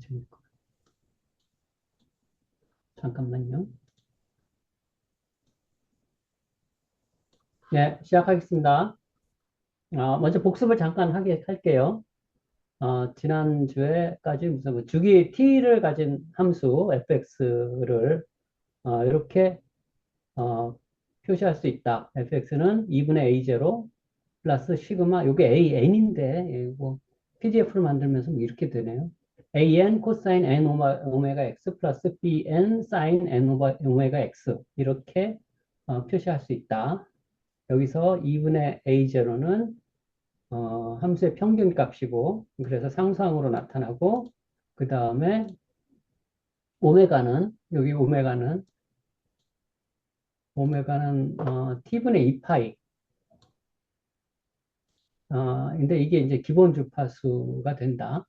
재밌을 것 같아요. 잠깐만요. 네, 시작하겠습니다. 먼저 복습을 잠깐 할게요. 지난주에까지 무슨 뭐 주기 t를 가진 함수 fx를 이렇게 표시할 수 있다. fx는 2분의 a0 플러스 시그마, 요게 an인데, 뭐, PDF를 만들면서 뭐 이렇게 되네요. an 코사인 n 오메가 x 플러스 bn 사인 n 오메가 x. 이렇게 표시할 수 있다. 여기서 2분의 a0는 함수의 평균 값이고, 그래서 상수항으로 나타나고, 그 다음에 여기 오메가는 t분의 2파이. 근데 이게 이제 기본 주파수가 된다.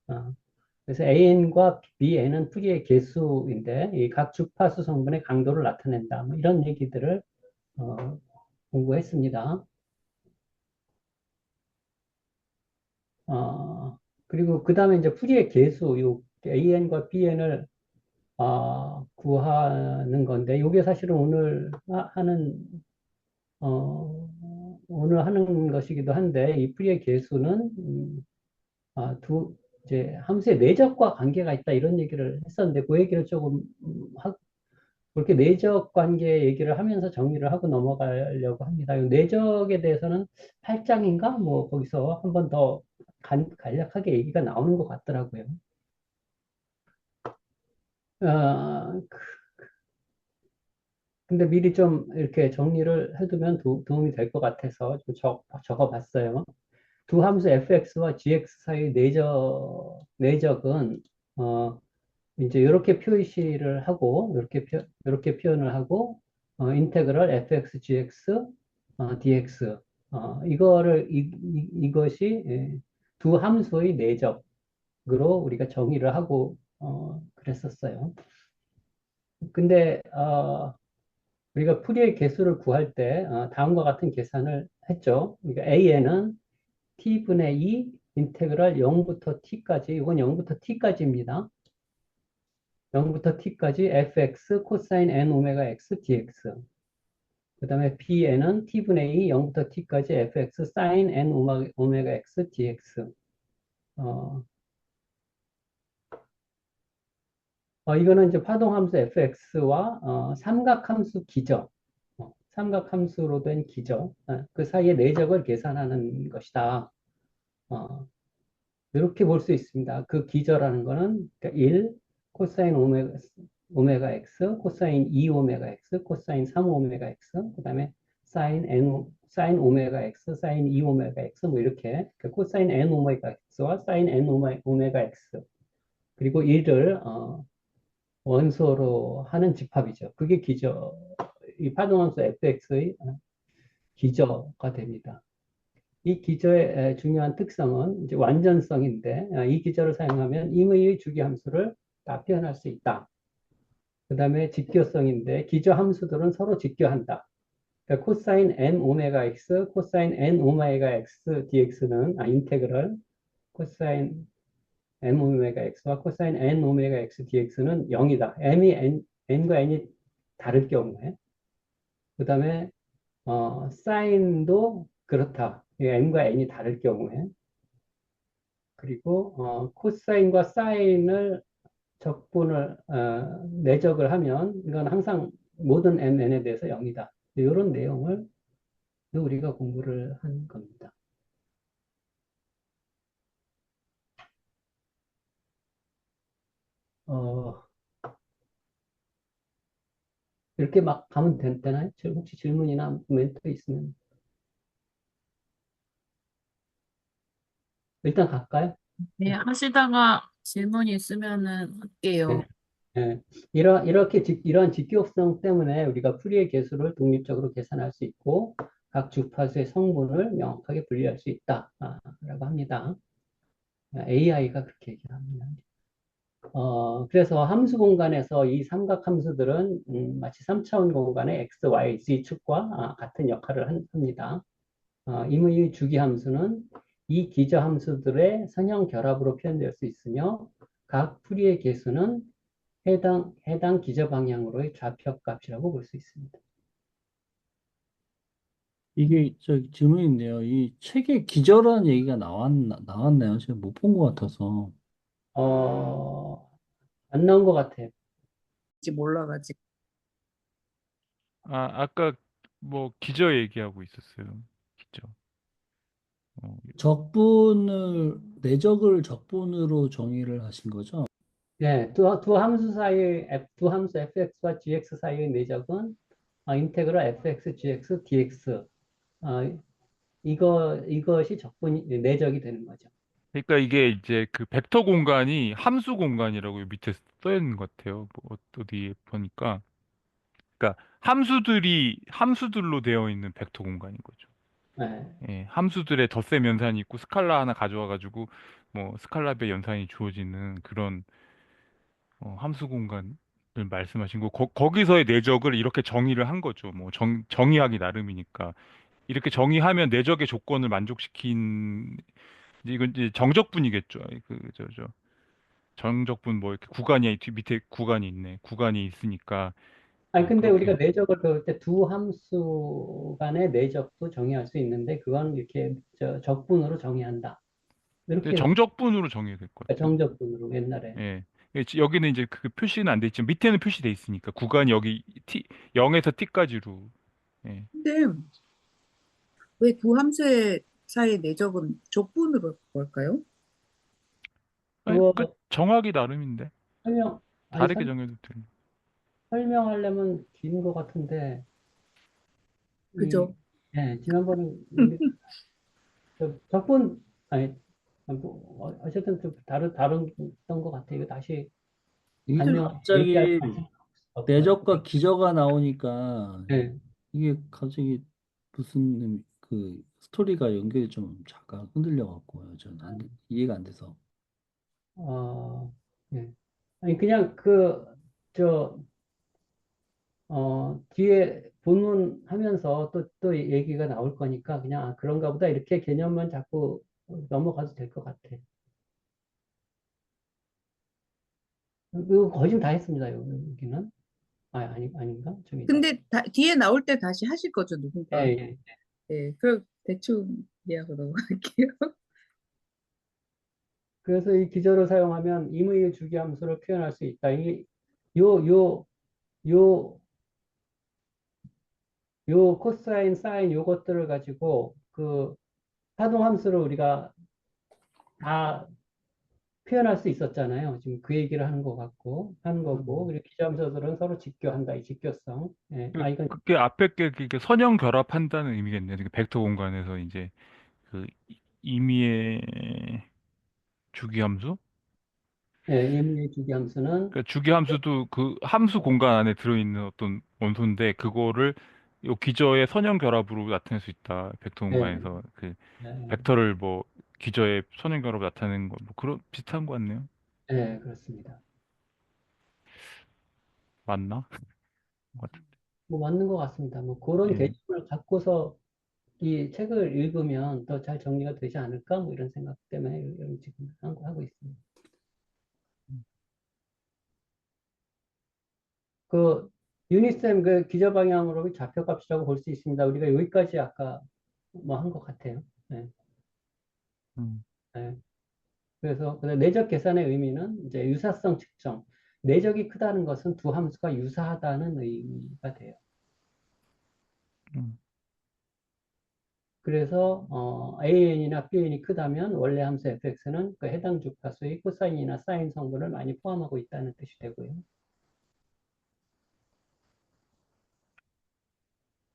그래서 AN과 BN은 풀이의 개수인데, 이 각 주파수 성분의 강도를 나타낸다. 뭐 이런 얘기들을 어, 공부했습니다. 그리고 그 다음에 이제 풀이의 개수, 요 AN과 BN을 구하는 건데, 이게 사실은 오늘 하는 것이기도 한데, 이 풀이의 개수는 아, 이제 함수의 내적과 관계가 있다 이런 얘기를 했었는데 그 얘기를 조금 그렇게 내적 관계 얘기를 하면서 정리를 하고 넘어가려고 합니다. 이 내적에 대해서는 8장인가 뭐 거기서 한 번 더 간략하게 얘기가 나오는 것 같더라고요. 근데 미리 좀 이렇게 정리를 해두면 도움이 될 것 같아서 좀 적어봤어요. 두 함수 fx와 gx 사이의 내적은 어, 이제 이렇게 표시를 하고 이렇게 표현을 하고 인테그럴 fx gx dx 이거를 이것이 두 함수의 내적으로 우리가 정의를 하고 그랬었어요. 근데 우리가 풀이의 개수를 구할 때 다음과 같은 계산을 했죠. 그러니까 a는 t분의 2 인테그럴 0부터 t까지 이건 0부터 t까지입니다. 0부터 t까지 fx 코사인 n 오메가 x dx. 그 다음에 bn은 t분의 2 0부터 t까지 fx 사인 n 오메가 x dx. 어, 이거는 이제 파동함수 fx와 삼각함수 기저, 삼각함수로 된 기저, 그 사이의 내적을 계산하는 것이다. 어, 이렇게 볼 수 있습니다. 그 기저라는 거는 그러니까 1 코사인 오메가 x, 코사인 2 오메가 x, 코사인 3 오메가 x, 그다음에 사인 오메가 x, 사인 2 오메가 x 뭐 이렇게 그 코사인 n 오메가 x와 사인 n 오메가 x 그리고 이를 원소로 하는 집합이죠. 그게 기저, 이 파동함수 fx의 기저가 됩니다. 이 기저의 중요한 특성은 이제 완전성인데 이 기저를 사용하면 임의의 주기함수를 다 표현할 수 있다. 그 다음에 직교성인데 기저 함수들은 서로 직교한다. 그러니까 코사인 n 오메가 x, 코사인 n 오메가 x dx는 인테그럴 코사인 n 오메가 x와 코사인 n 오메가 x dx는 0이다. n과 n이 다를 경우에 그 다음에 사인도 그렇다. n과 n이 다를 경우에 그리고 코사인과 사인을 내적을 하면 이건 항상 모든 n에 대해서 0이다. 이런 내용을 우리가 공부를 한 겁니다. 어, 이렇게 막 가면 되나요? 혹시 질문이나 멘트 있으면 일단 갈까요? 네, 하시다가 질문 있으면은 할게요. 네. 네. 이러한 직교성 때문에 우리가 풀이의 개수를 독립적으로 계산할 수 있고 각 주파수의 성분을 명확하게 분리할 수 있다. 라고 합니다. AI가 그렇게 얘기를 합니다. 그래서 함수 공간에서 이 삼각 함수들은 마치 3차원 공간의 x, y, z 축과 같은 역할을 합니다. 임의 주기 함수는 이 기저 함수들의 선형 결합으로 표현될 수 있으며 각 풀이의 개수는 해당 기저 방향으로의 좌표값이라고 볼 수 있습니다. 이게 저 질문인데요. 이 책에 기저라는 얘기가 나왔나요? 제가 못 본 것 같아서. 어, 안 나온 것 같아요. 이제 몰라가지고. 아까 뭐 기저 얘기하고 있었어요. 기저. 어, 내적을 적분으로 정의를 하신 거죠? 네, 두 함수 사이의 두 함수 fx와 gx 사이의 내적은 인테그럴 fx, gx, dx. 이것이 내적이 되는 거죠. 그러니까 이게 이제 그 벡터 공간이 함수 공간이라고 요 밑에 써 있는 것 같아요. 뭐 어디에 보니까. 그러니까 함수들로 되어 있는 벡터 공간인 거죠. 네. 예, 함수들의 덧셈 연산이 있고 스칼라 하나 가져와 가지고 뭐 스칼라배 연산이 주어지는 그런 함수 공간을 말씀하신 거. 거기서의 내적을 이렇게 정의를 한 거죠. 뭐 정의하기 나름이니까. 이렇게 정의하면 내적의 조건을 만족시킨 이건 이제 정적분이겠죠. 정적분 뭐 이렇게 구간이 밑에 구간이 있네. 구간이 있으니까 아니, 근데 우리가 그렇게 내적을 배울 때 두 함수 간의 내적도 정의할 수 있는데, 그건 이렇게 적분으로 정의한다. 근데 이렇게 정적분으로 정해야 될 것 같아요. 정적분으로 옛날에. 예. 여기는 이제 그 표시는 안 돼 있지만 밑에는 표시돼 있으니까 구간이 여기 T 0에서 T까지로. 예. 근데 왜 두 함수의 사이의 내적은 족분으로 볼까요? 아니, 그거 그 정하기 나름인데 설명, 아니, 다르게 정해도 돼. 설명하려면 긴 것 같은데, 이, 그죠? 예, 지난번에 우리 적분, 아니, 어쨌든 좀 다른 것 같아요. 이거 다시 이게 근데 얘기할 갑자기 건 없을 것 같아요. 내적과 기저가 나오니까 예. 이게 갑자기 무슨 그 스토리가 연결이 좀 잠깐 흔들려 갖고요. 저는 이해가 안 돼서. 예. 아니, 그냥 저, 뒤에 본문 하면서 또 얘기가 나올 거니까 그냥 그런가 보다 이렇게 개념만 자꾸 넘어가도 될 것 같아. 이거 거의 좀 다 했습니다, 여기는. 아닌가? 좀 이따. 근데 뒤에 나올 때 다시 하실 거죠, 예, 누군가. 예. 네, 그럼 대충 이해하고 넘어갈게요. 그래서 이 기저를 사용하면 임의의 주기함수를 표현할 수 있다. 요, 요, 요, 요 코사인, 사인 요것들을 가지고 그 파동함수를 우리가 다 표현할 수 있었잖아요. 지금 그 얘기를 하는 거고, 그리고 기저함수들은 서로 직교한다, 이 직교성. 예, 이건, 그게 앞에 게 그게 선형 결합한다는 의미겠네요. 그 벡터 공간에서 이제 그 임의의 주기함수? 예, 임의의 주기함수는, 그러니까 주기함수도 그 함수 공간 안에 들어있는 어떤 원소인데 그거를 요 기저의 선형 결합으로 나타낼 수 있다. 벡터 예, 공간에서 그 예, 벡터를 뭐 기저의 선형 결합으로 나타내는 거 뭐 그런 비슷한 거 같네요. 그렇습니다. 맞나? 같은. 뭐 맞는 것 같습니다. 뭐 그런 예. 개념을 갖고서 이 책을 읽으면 더 잘 정리가 되지 않을까? 뭐 이런 생각 때문에 이런 지금 하고 있습니다. 그 유니셈 그 기저 방향으로 좌표값이라고 볼 수 있습니다. 우리가 여기까지 아까 뭐 한 것 같아요. 네, 음. 네. 그래서 내적 계산의 의미는 이제 유사성 측정. 내적이 크다는 것은 두 함수가 유사하다는 의미가 돼요. 음. 그래서 AN이나 BN이 크다면 원래 함수 fx는 그 해당 주파수의 코사인이나 사인 성분을 많이 포함하고 있다는 뜻이 되고요.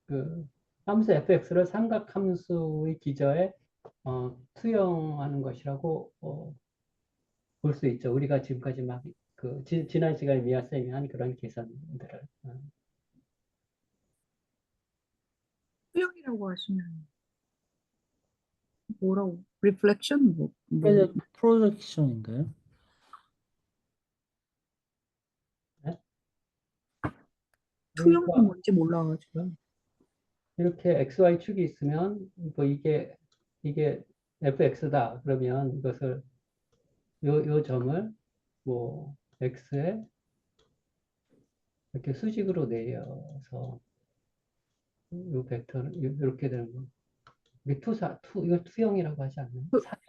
그 함수 fx를 삼각 함수의 기저에 투영하는 것이라고 볼 수 있죠. 우리가 지금까지 막 지난 시간에 미아 쌤이 한 그런 계산들을. 수영이라고 하시면 뭐라고? 리플렉션? 프로젝션인가요? 네? 투영이 그러니까 뭔지 몰라가지고. 이렇게 XY 축이 있으면 뭐 이게 fx다. 그러면 이것을 요 점을 뭐 x에 이렇게 수직으로 내려서 이 벡터는 이렇게 되는 거. 이게 이거 투영이라고 하지 않나요?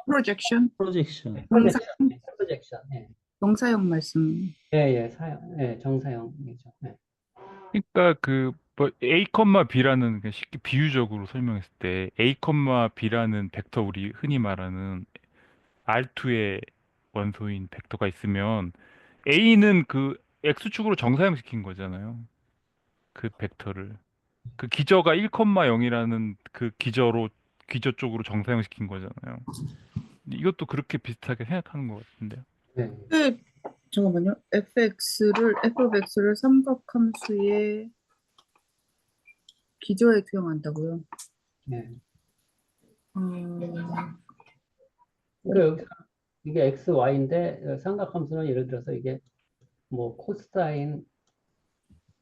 프로젝션, 프로젝션. 동사, 프로젝션. 예. 동사형 말씀. 예, 예, 예, 정사형이죠. 예. 그러니까 뭐 A, B라는 그냥 쉽게 비유적으로 설명했을 때 A, B라는 벡터 우리 흔히 말하는 R2의 원소인 벡터가 있으면 A는 그 X축으로 정사형시킨 거잖아요. 그 벡터를. 그 기저가 1,0이라는 그 기저 쪽으로 정사형시킨 거잖아요. 이것도 그렇게 비슷하게 생각하는 것 같은데요. 네. 네, 잠깐만요. f(x)를 삼각함수의 기저에 투영한다고요? 네. 어, 그러니까 여기서 이게 x, y인데 삼각함수는 예를 들어서 이게 뭐 코사인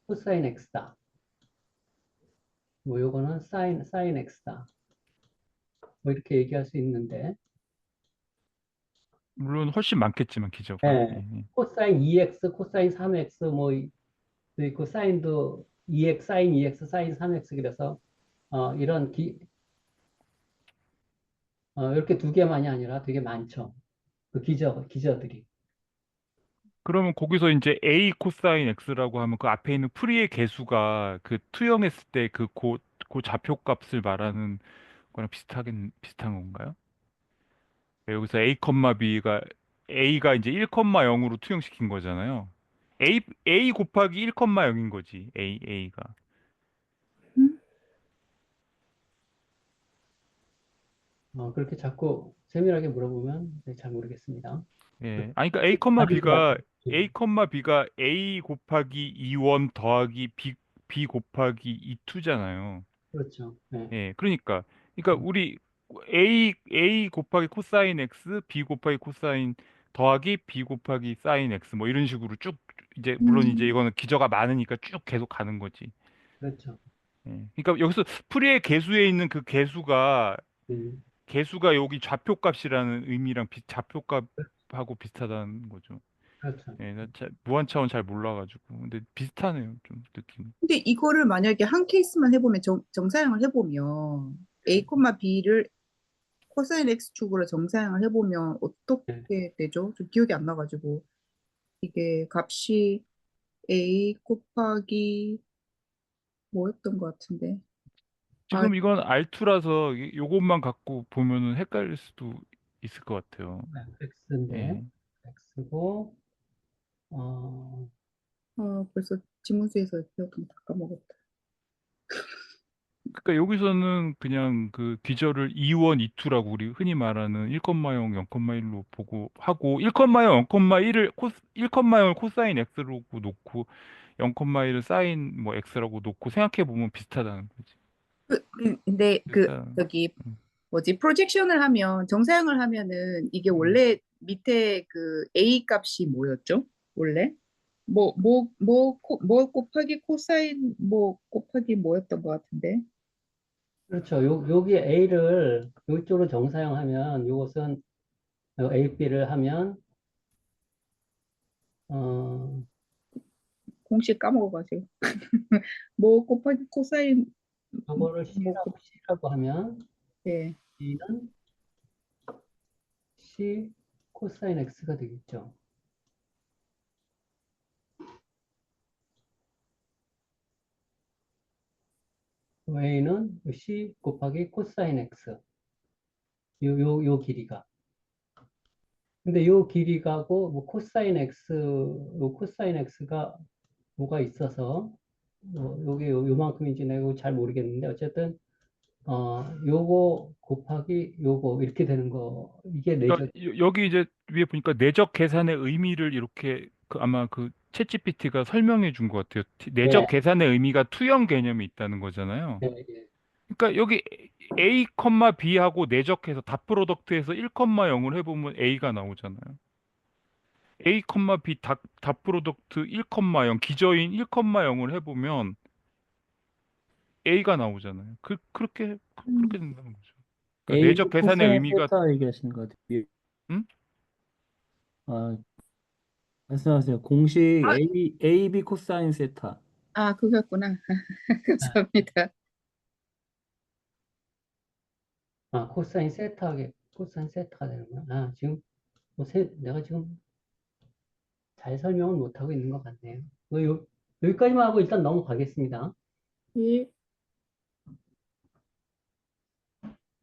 x다. 뭐 요거는 사인 x다. 뭐 이렇게 얘기할 수 있는데, 물론 훨씬 많겠지만 기저가. 예. 예. 코사인 2x, 코사인 3x 뭐 있고 사인도 2x, 사인 2x, 사인 3x 그래서 이런 이렇게 두 개만이 아니라 되게 많죠. 그 기저들이. 그러면 거기서 이제 A 코사인 X라고 하면 그 앞에 있는 풀이의 개수가 그 투영했을 때 그 좌표값을 말하는 거랑 비슷한 건가요? 네, 여기서 A가 이제 1,0으로 투영시킨 거잖아요. A 곱하기 1,0인 거지. A가. 음? 그렇게 자꾸 세밀하게 물어보면 잘 모르겠습니다. 예. 아니 그러니까 답인 것 같아요. A, B가 A 곱하기 2원 더하기 B 곱하기 2투잖아요. 그렇죠. 네. 예. 그러니까 우리 A 곱하기 코사인 X, B 곱하기 코사인 더하기 B 곱하기 사인 X 뭐 이런 식으로 쭉 이제 물론 이제 이거는 기저가 많으니까 쭉 계속 가는 거지. 그렇죠. 예. 그러니까 여기서 풀이의 개수에 있는 그 음, 개수가 여기 좌표값이라는 의미랑 좌표값하고 비슷하다는 거죠. 그렇죠. 예, 나 무한차원 잘 몰라가지고. 근데 비슷하네요, 좀 느낌. 근데 이거를 만약에 한 케이스만 해보면 정사형을 해보면 a, b를 코사인 x축으로 정사형을 해보면 네. 어떻게 되죠? 좀 기억이 안 나가지고 이게 값이 a 곱하기 뭐였던 것 같은데 아, 지금 이건 R2라서 요것만 갖고 보면은 헷갈릴 수도 있을 것 같아요. X인데, 예. X고, 어, 벌써 지문수에서 배웠던 거 다 까먹었다. 그러니까 여기서는 그냥 그 기저를 2원, 2투라고 우리 흔히 말하는 1,0, 0,1로 보고 하고 1,0, 0,1을 1,0을 코사인 X라고 놓고 0,1을 사인 뭐 X라고 놓고 생각해 보면 비슷하다는 거지. 근데 비슷한. 여기 음. 뭐지 프로젝션을 하면 정사형을 하면은 이게 음, 원래 밑에 그 a 값이 뭐였죠? 원래 뭐 곱하기 코사인 뭐 곱하기 뭐였던 것 같은데 그렇죠. 여기 A를 이쪽으로 정사형하면 이것은 A, B를 하면, 어, 공식 까먹어가지고 뭐 곱하기 코사인 이거를 뭐 곱, C라고 하면, 예. C는 C 코사인 X가 되겠죠. A는 C 곱하기 코사인 X. 요 길이가. 근데 요 길이가고, 뭐, 코사인 X가 뭐가 있어서, 요게 요만큼인지 내가 잘 모르겠는데, 어쨌든, 요거 곱하기 요거, 이렇게 되는 거, 이게 그러니까 내적, 여기 이제 위에 보니까 내적 계산의 의미를 이렇게 아마 그 챗GPT가 설명해 준 것 같아요. 예, 내적 계산의 의미가 투영 개념이 있다는 거잖아요. 예, 예. 그러니까 여기 A, B하고 내적해서 닷 프로덕트에서 1,0을 해보면 A가 나오잖아요. A, B 닷 프로덕트 1,0 기저인 1,0을 해보면 A가 나오잖아요. 그렇게 된다는 거죠. 그러니까 내적 A도 계산의 코사인 의미가 세타 얘기하시는 것 같아요. 음? 아, 말씀하세요. 공식 AB 코사인 세타. 그거였구나. 아, 감사합니다. 코사인 세타가 되는구나. 지금 내가 지금 잘 설명을 못하고 있는 것 같네요. 여기까지만 하고 일단 넘어가겠습니다. 예.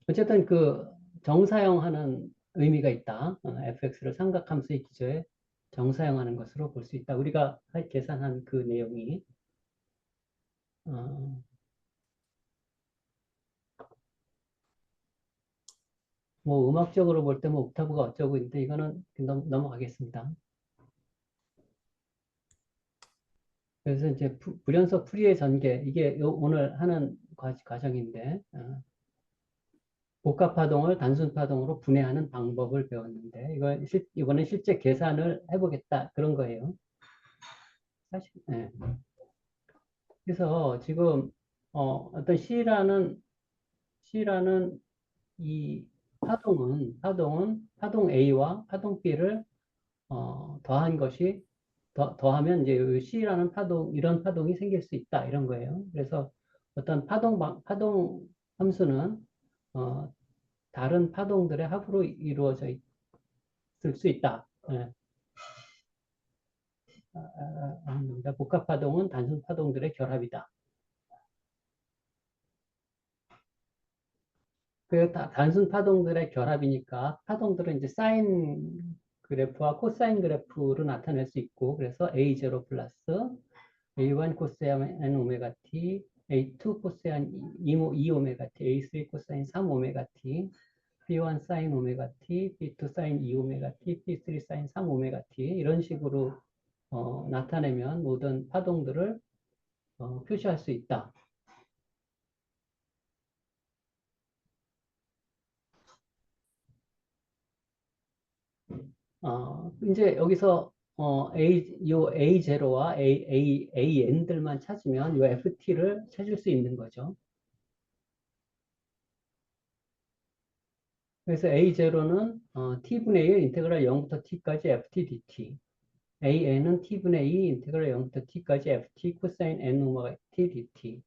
어쨌든 그 정사형하는 의미가 있다. fx를 삼각함수의 기저에 정사형하는 것으로 볼 수 있다. 우리가 계산한 그 내용이 어, 뭐 음악적으로 볼 때 뭐 옥타브가 어쩌고 있는데 이거는 넘어가겠습니다. 그래서 이제 불연속 풀이의 전개 이게 오늘 하는 과정인데 복합 파동을 단순 파동으로 분해하는 방법을 배웠는데 이번엔 실제 계산을 해보겠다 그런 거예요. 사실 예. 그래서 지금 어떤 C라는 이 파동은 파동 A와 파동 B를 더한 것이 더하면 이제 이 C라는 이런 파동이 생길 수 있다 이런 거예요. 그래서 어떤 파동 함수는 어, 다른 파동들의 합으로 이루어져 있을 수 있다. 예. 복합 파동은 단순 파동들의 결합이다. 단순 파동들의 결합이니까 파동들은 이제 사인 그래프와 코사인 그래프로 나타낼 수 있고 그래서 A0 플러스 A1 코사인 오메가 t, A2 코사인 2 오메가 t, A3 코사인 3 오메가 t, B1 사인 오메가 t, B2 사인 2 오메가 t, B3 사인 3 오메가 t 이런 식으로 나타내면 모든 파동들을 표시할 수 있다. 이제 여기서 요 A0와 AN들만 찾으면 요 FT를 찾을 수 있는 거죠. 그래서 A0는 T분의 1 인테그랄 0부터 T까지 FT dt. AN은 T분의 2 인테그랄 0부터 T까지 FT 코사인 N 오메가 T dt.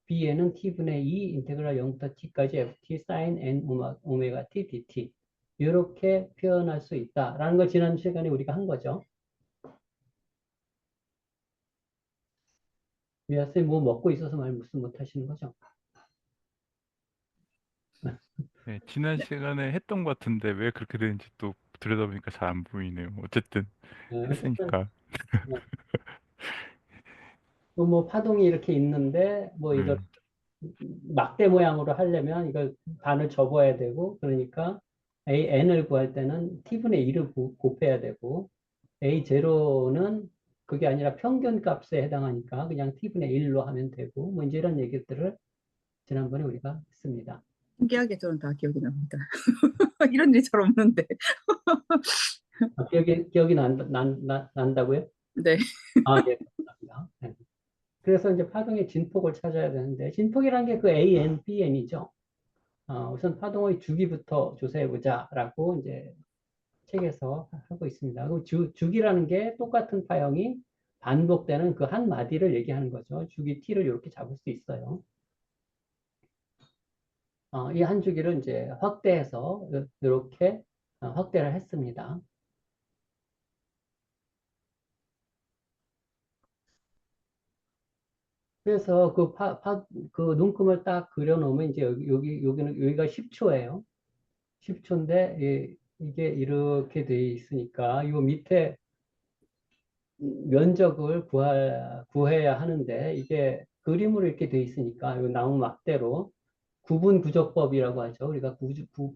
BN은 T분의 2 인테그랄 0부터 T까지 FT 사인 N 오메가 T dt. 이렇게 표현할 수 있다라는 걸 지난 시간에 우리가 한 거죠. 미아쌤 뭐 먹고 있어서 무슨 못 하시는 거죠? 네, 지난 시간에 했던 것 같은데 왜 그렇게 되는지 또 들여다보니까 잘 안 보이네요. 어쨌든 어쨌든 했으니까. 뭐 파동이 이렇게 있는데 뭐 이걸 네. 막대 모양으로 하려면 이걸 반을 접어야 되고 그러니까 AN을 구할 때는 T분의 2를 곱해야 되고 A0는 그게 아니라 평균 값에 해당하니까 그냥 T분의 1로 하면 되고 뭐 이제 이런 얘기들을 지난번에 우리가 했습니다. 신기하게 저는 다 기억이 납니다. 이런 일이 잘 없는데. 기억이 난다고요? 네. 네, 감사합니다. 네. 그래서 이제 파동의 진폭을 찾아야 되는데 진폭이라는 게 그 AN, BN이죠. 우선 파동의 주기부터 조사해보자라고 이제 책에서 하고 있습니다. 그 주기라는 게 똑같은 파형이 반복되는 그 한 마디를 얘기하는 거죠. 주기 t를 이렇게 잡을 수 있어요. 이 한 주기를 이제 확대해서 이렇게 확대를 했습니다. 그래서 그 눈금을 딱 그려놓으면 이제 여기가 10초예요. 10초인데 이게 이렇게 돼 있으니까 이 밑에 면적을 구해야 하는데 이게 그림으로 이렇게 돼 있으니까 이 나무 막대로 구분 구조법이라고 하죠. 우리가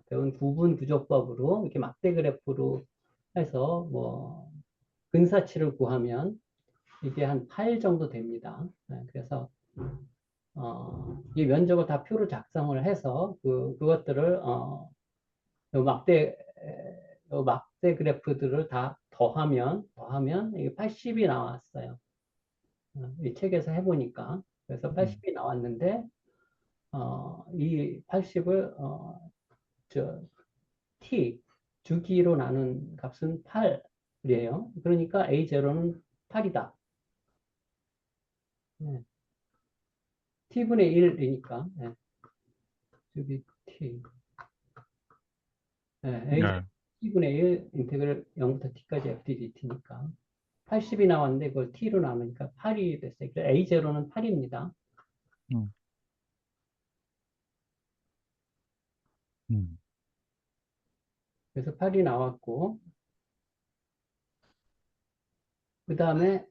배운 구분 구조법으로 이렇게 막대 그래프로 해서 뭐 근사치를 구하면 이게 한 8 정도 됩니다. 그래서 이 면적을 다 표로 작성을 해서 그것들을 요 막대 그래프들을 다 더하면 이게 80이 나왔어요. 이 책에서 해보니까. 그래서 80이 나왔는데, 이 80을, 저, t, 주기로 나눈 값은 8, 0이에요. 그러니까 A0는 8이다. t분의 1이니까. 여기 t. A0 네. t분의 1 인테그럴 0부터 t까지 f dt니까 80이 나왔는데 그걸 t로 나누니까 8이 됐어요. 그래서 A0는 8입니다. 음, 음, 그래서 8이 나왔고 그 다음에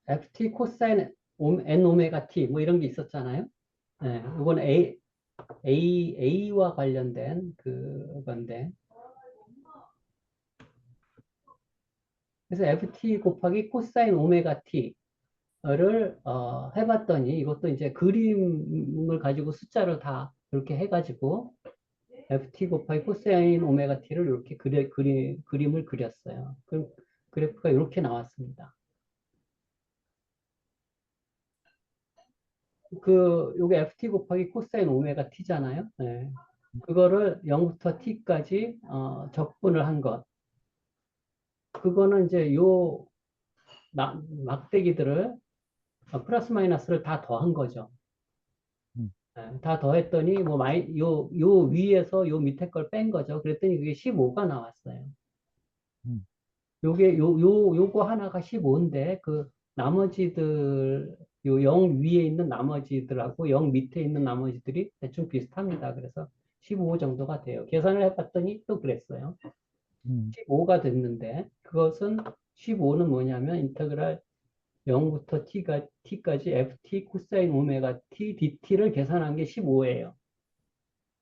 ft 코사인 n 오메가 t 뭐 이런 게 있었잖아요. 이건 A와 관련된 그건데 그래서 ft 곱하기 코사인 오메가 t를 해봤더니 이것도 이제 그림을 가지고 숫자를 다 이렇게 해가지고 ft 곱하기 코사인 오메가 t를 이렇게 그림을 그렸어요. 그 그래프가 이렇게 나왔습니다. 요게 ft 곱하기 코사인 오메가 t잖아요. 그거를 0부터 t까지 적분을 한 것. 그거는 이제 요 막대기들을 플러스 마이너스를 다 더한 거죠. 음, 다 더했더니 뭐 요 위에서 요 밑에 걸 뺀 거죠. 그랬더니 그게 15가 나왔어요. 음, 요거 하나가 15인데 그 나머지들 요 0 위에 있는 나머지들하고 0 밑에 있는 나머지들이 대충 비슷합니다. 그래서 15 정도가 돼요. 계산을 해봤더니 또 그랬어요. 음, 15가 됐는데 그것은 15는 뭐냐면 인테그랄 0부터 t까지 ft 코사인 오메가 t dt를 계산한 게 15예요.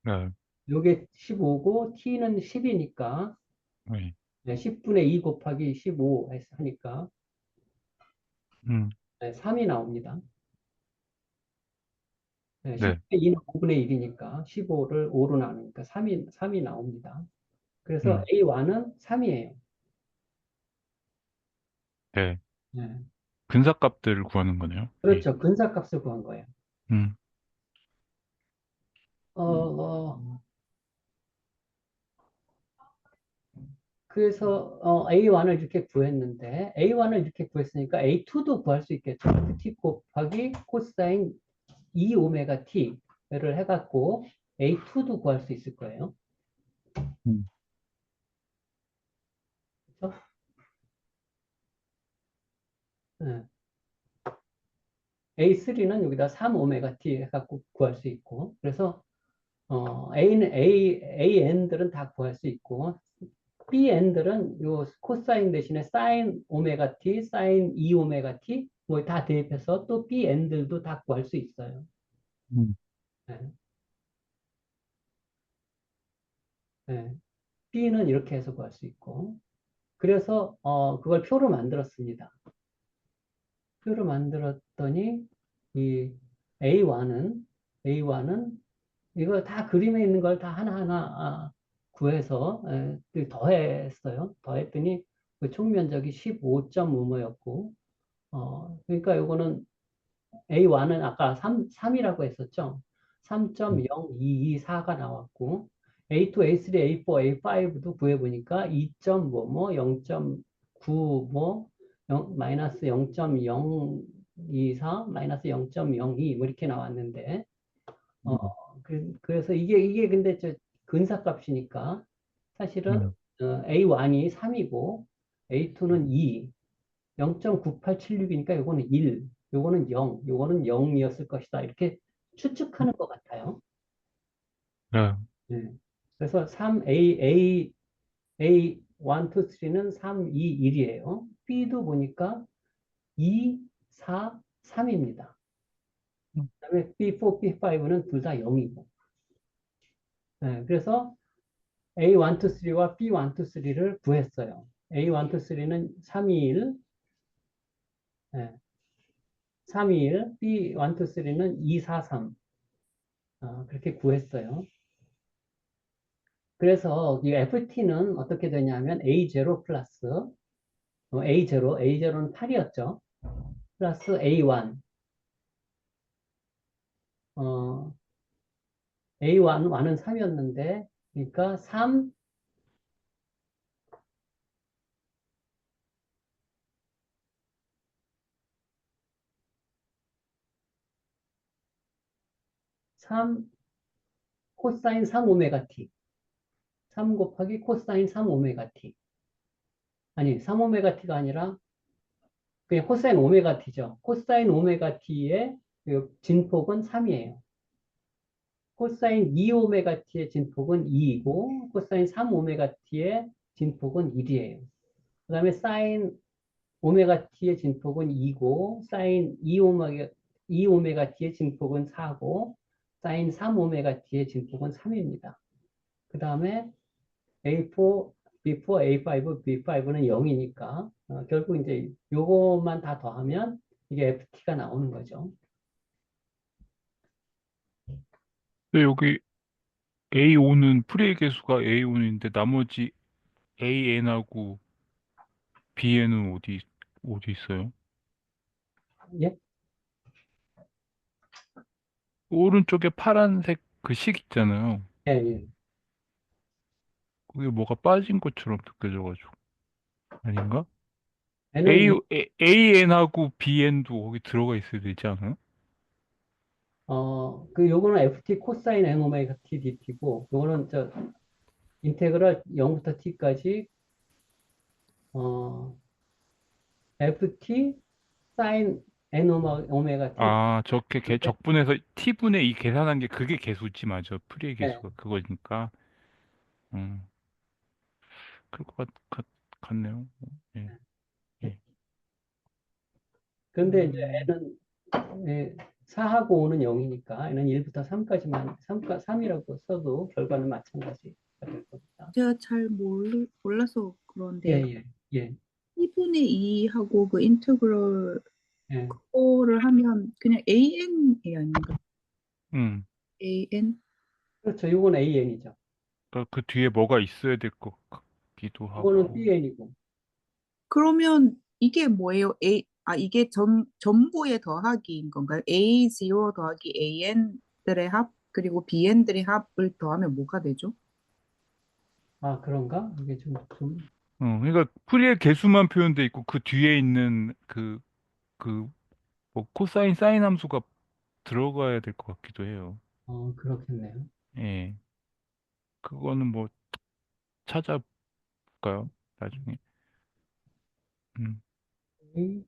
네. 요게 15고 t는 10이니까 네. 10분의 2 곱하기 15 하니까 음, 3이 나옵니다. 네. 10분의 2는 5분의 1이니까 15를 5로 나누니까 3이 나옵니다. 그래서 음, A1은 3이에요. 네. 네. 근사값들을 구하는 거네요. 네. 그렇죠. 근사값을 구한 거예요. 음, 어, 어, 그래서 A1을 이렇게 구했는데 A1을 이렇게 구했으니까 A2도 구할 수 있겠죠. T 곱하기 코사인 2 오메가 T를 해갖고 A2도 구할 수 있을 거예요. 음, 그렇죠? 네. A3는 여기다 3 오메가 T 해갖고 구할 수 있고 그래서 AN들은 다 구할 수 있고 BN들은 요 코사인 대신에 사인 오메가 T, 사인 2 오메가 T 뭐 다 대입해서 또 BN들도 다 구할 수 있어요. 음, 네. 네. B는 이렇게 해서 구할 수 있고 그래서 그걸 표로 만들었습니다. 표로 만들었더니 이 A1은 이거 다 그림에 있는 걸 다 하나하나 구해서 더했어요. 더했더니 그 총면적이 15.5모였고 그러니까 요거는 A1은 아까 3이라고 했었죠. 음, 3.0224가 나왔고 A2, A3, A4, A5도 구해보니까 2.5뭐 0.9 뭐 마이너스 0.024 마이너스 0.02 뭐 이렇게 나왔는데 어, 음, 그래서 이게 근데 저 근사값이니까 사실은 음, A1이 3이고 A2는 2, 0.9876이니까 요거는 1, 요거는 0, 요거는 0이었을 것이다. 이렇게 추측하는 것 같아요. 네. 네. 그래서 3A, A1, 2, 3는 3, 2, 1이에요. B도 보니까 2, 4, 3입니다. 음, 그다음에 B4, B5는 둘 다 0이고. 그래서 A1, 2, 3와 B1, 2, 3를 구했어요. A1, 2, 3는 321, 321, B1, 2, 3는 243. 그렇게 구했어요. 그래서 이 FT는 어떻게 되냐면 A0 플러스 A0는 8이었죠. 플러스 A1. 어, A1은 3이었는데, 그러니까 3, 3 코사인 3 오메가 t. 3 곱하기 코사인 3 오메가 t. 아니, 3 오메가 t가 아니라 그냥 코사인 오메가 t죠. 코사인 오메가 t의 그 진폭은 3이에요. 코사인 2 오메가 t의 진폭은 2이고, 코사인 3 오메가 t의 진폭은 1이에요. 그 다음에 사인 오메가 t의 진폭은 2고, 사인 2 오메가 t의 진폭은 4고, 사인 3 오메가 t의 진폭은 3입니다. 그 다음에 A4, B4, A5, B5는 0이니까, 결국 이제 요것만 다 더하면 이게 FT가 나오는 거죠. 근데 여기 A5는 프리의 개수가 A5인데 나머지 AN하고 BN은 어디 있어요? 예? 오른쪽에 파란색 그 식 있잖아요. 예, 예. 그게 뭐가 빠진 것처럼 느껴져가지고. 아닌가? N은 AN하고 BN도 거기 들어가 있어야 되지 않아요? 요거는 FT 코사인 N 오메가 T DT고, 요거는 인테그럴 0부터 T까지, 어, FT 사인 N 오메가 T. 아, 저렇게 적분해서 T분의 2 계산한 게 그게 개수지, 맞아. 프리의 네. 개수가 그거니까. 음, 그럴 것 같네요. 예, 예. 근데 이제 음, N은, 4하고 5는 0이니까, N은 1부터 3까지만, 3이라고 써도 결과는 마찬가지가 될 겁니다. 제가 잘 몰라서 예, 그런데 예, 예, 1분의 2하고 그 인테그럴 예. 그거를 하면 그냥 AN이 아닌가? 음. AN? 그렇죠. 요건 AN이죠. 그러니까 그 뒤에 뭐가 있어야 될 것 같기도 요거는 하고. BN이고. 그러면 이게 뭐예요? 이게 전부의 더하기인 건가요? A0 더하기 AN들의 합, 그리고 BN들의 합을 더하면 뭐가 되죠? 아, 그런가? 이게 그러니까 프리의 개수만 표현돼 있고 그 뒤에 있는 뭐 코사인 사인 함수가 들어가야 될 것 같기도 해요. 그렇겠네요. 예. 그거는 뭐 찾아볼까요? 나중에. 음. 이,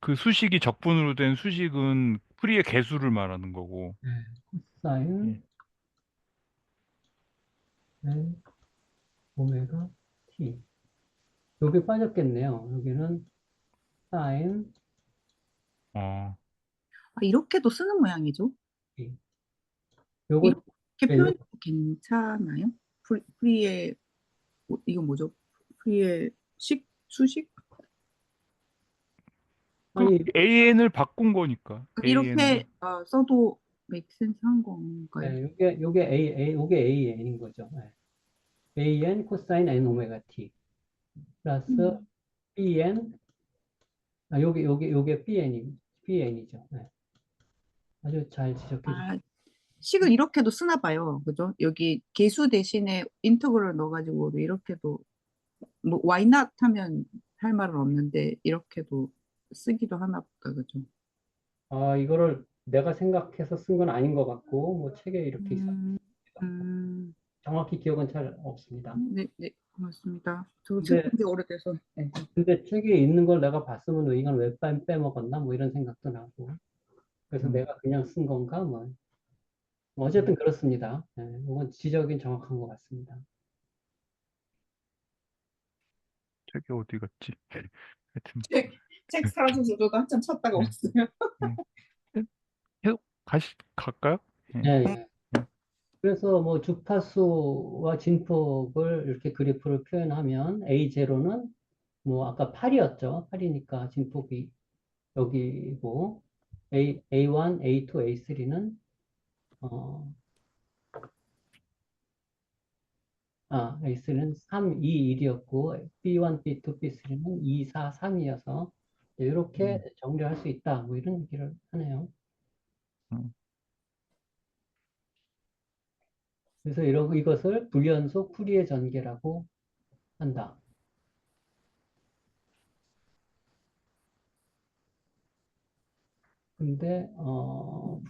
그 수식이 적분으로 된 수식은 프리의 개수를 말하는 거고. 네, 예. 코사인 N 오메가 T. 여기 빠졌겠네요. 여기는 사인 어, 이렇게도 쓰는 모양이죠? T. 요거, 이렇게 예, 요, 표현해도 괜찮아요? 프리의, 이거 뭐죠? 프리의 수식? 그 아니, AN을 바꾼 거니까. AN을. 이렇게 써도 make sense 한 건가요? 요게 요게 AN인 거죠. AN 코사인 N 오메가 T. 플러스 음. BN, 요게 BN이죠. 아주 잘 지적해 주세요. 아, 식을 이렇게도 쓰나 봐요. 그죠? 여기 개수 대신에 인터그럴 넣어가지고 이렇게도 뭐 why not 하면 할 말은 없는데 이렇게도 쓰기도 하나 보다. 그죠? 이거를 내가 생각해서 쓴 건 아닌 것 같고, 뭐 책에 이렇게 있었던 음, 것 같고, 음, 정확히 기억은 잘 없습니다. 네, 네, 고맙습니다. 저 책 근데, 본지 오래돼서. 네. 근데 책에 있는 걸 내가 봤으면 이건 왜 빼먹었나? 뭐 이런 생각도 나고. 그래서 음, 내가 그냥 쓴 건가? 뭐 음. 어쨌든 그렇습니다. 이건 지적이 정확한 것 같습니다. 책이 어디 갔지? 하여튼, 책 사서 저도 한참 찾다가 예, 왔어요. 예. 계속 갈까요? 예, 예, 예. 예. 그래서 뭐 주파수와 진폭을 이렇게 그래프를 표현하면 A0는 뭐 아까 8이었죠. 8이니까 진폭이 여기고 A1, A2, A3는 A3는 3, 2, 1이었고 B1, B2, B3는 2, 4, 3이어서 이렇게 음, 정리할 수 있다. 뭐 이런 얘기를 하네요. 음. 그래서 이것을 불연속 풀이의 전개라고 한다. 근데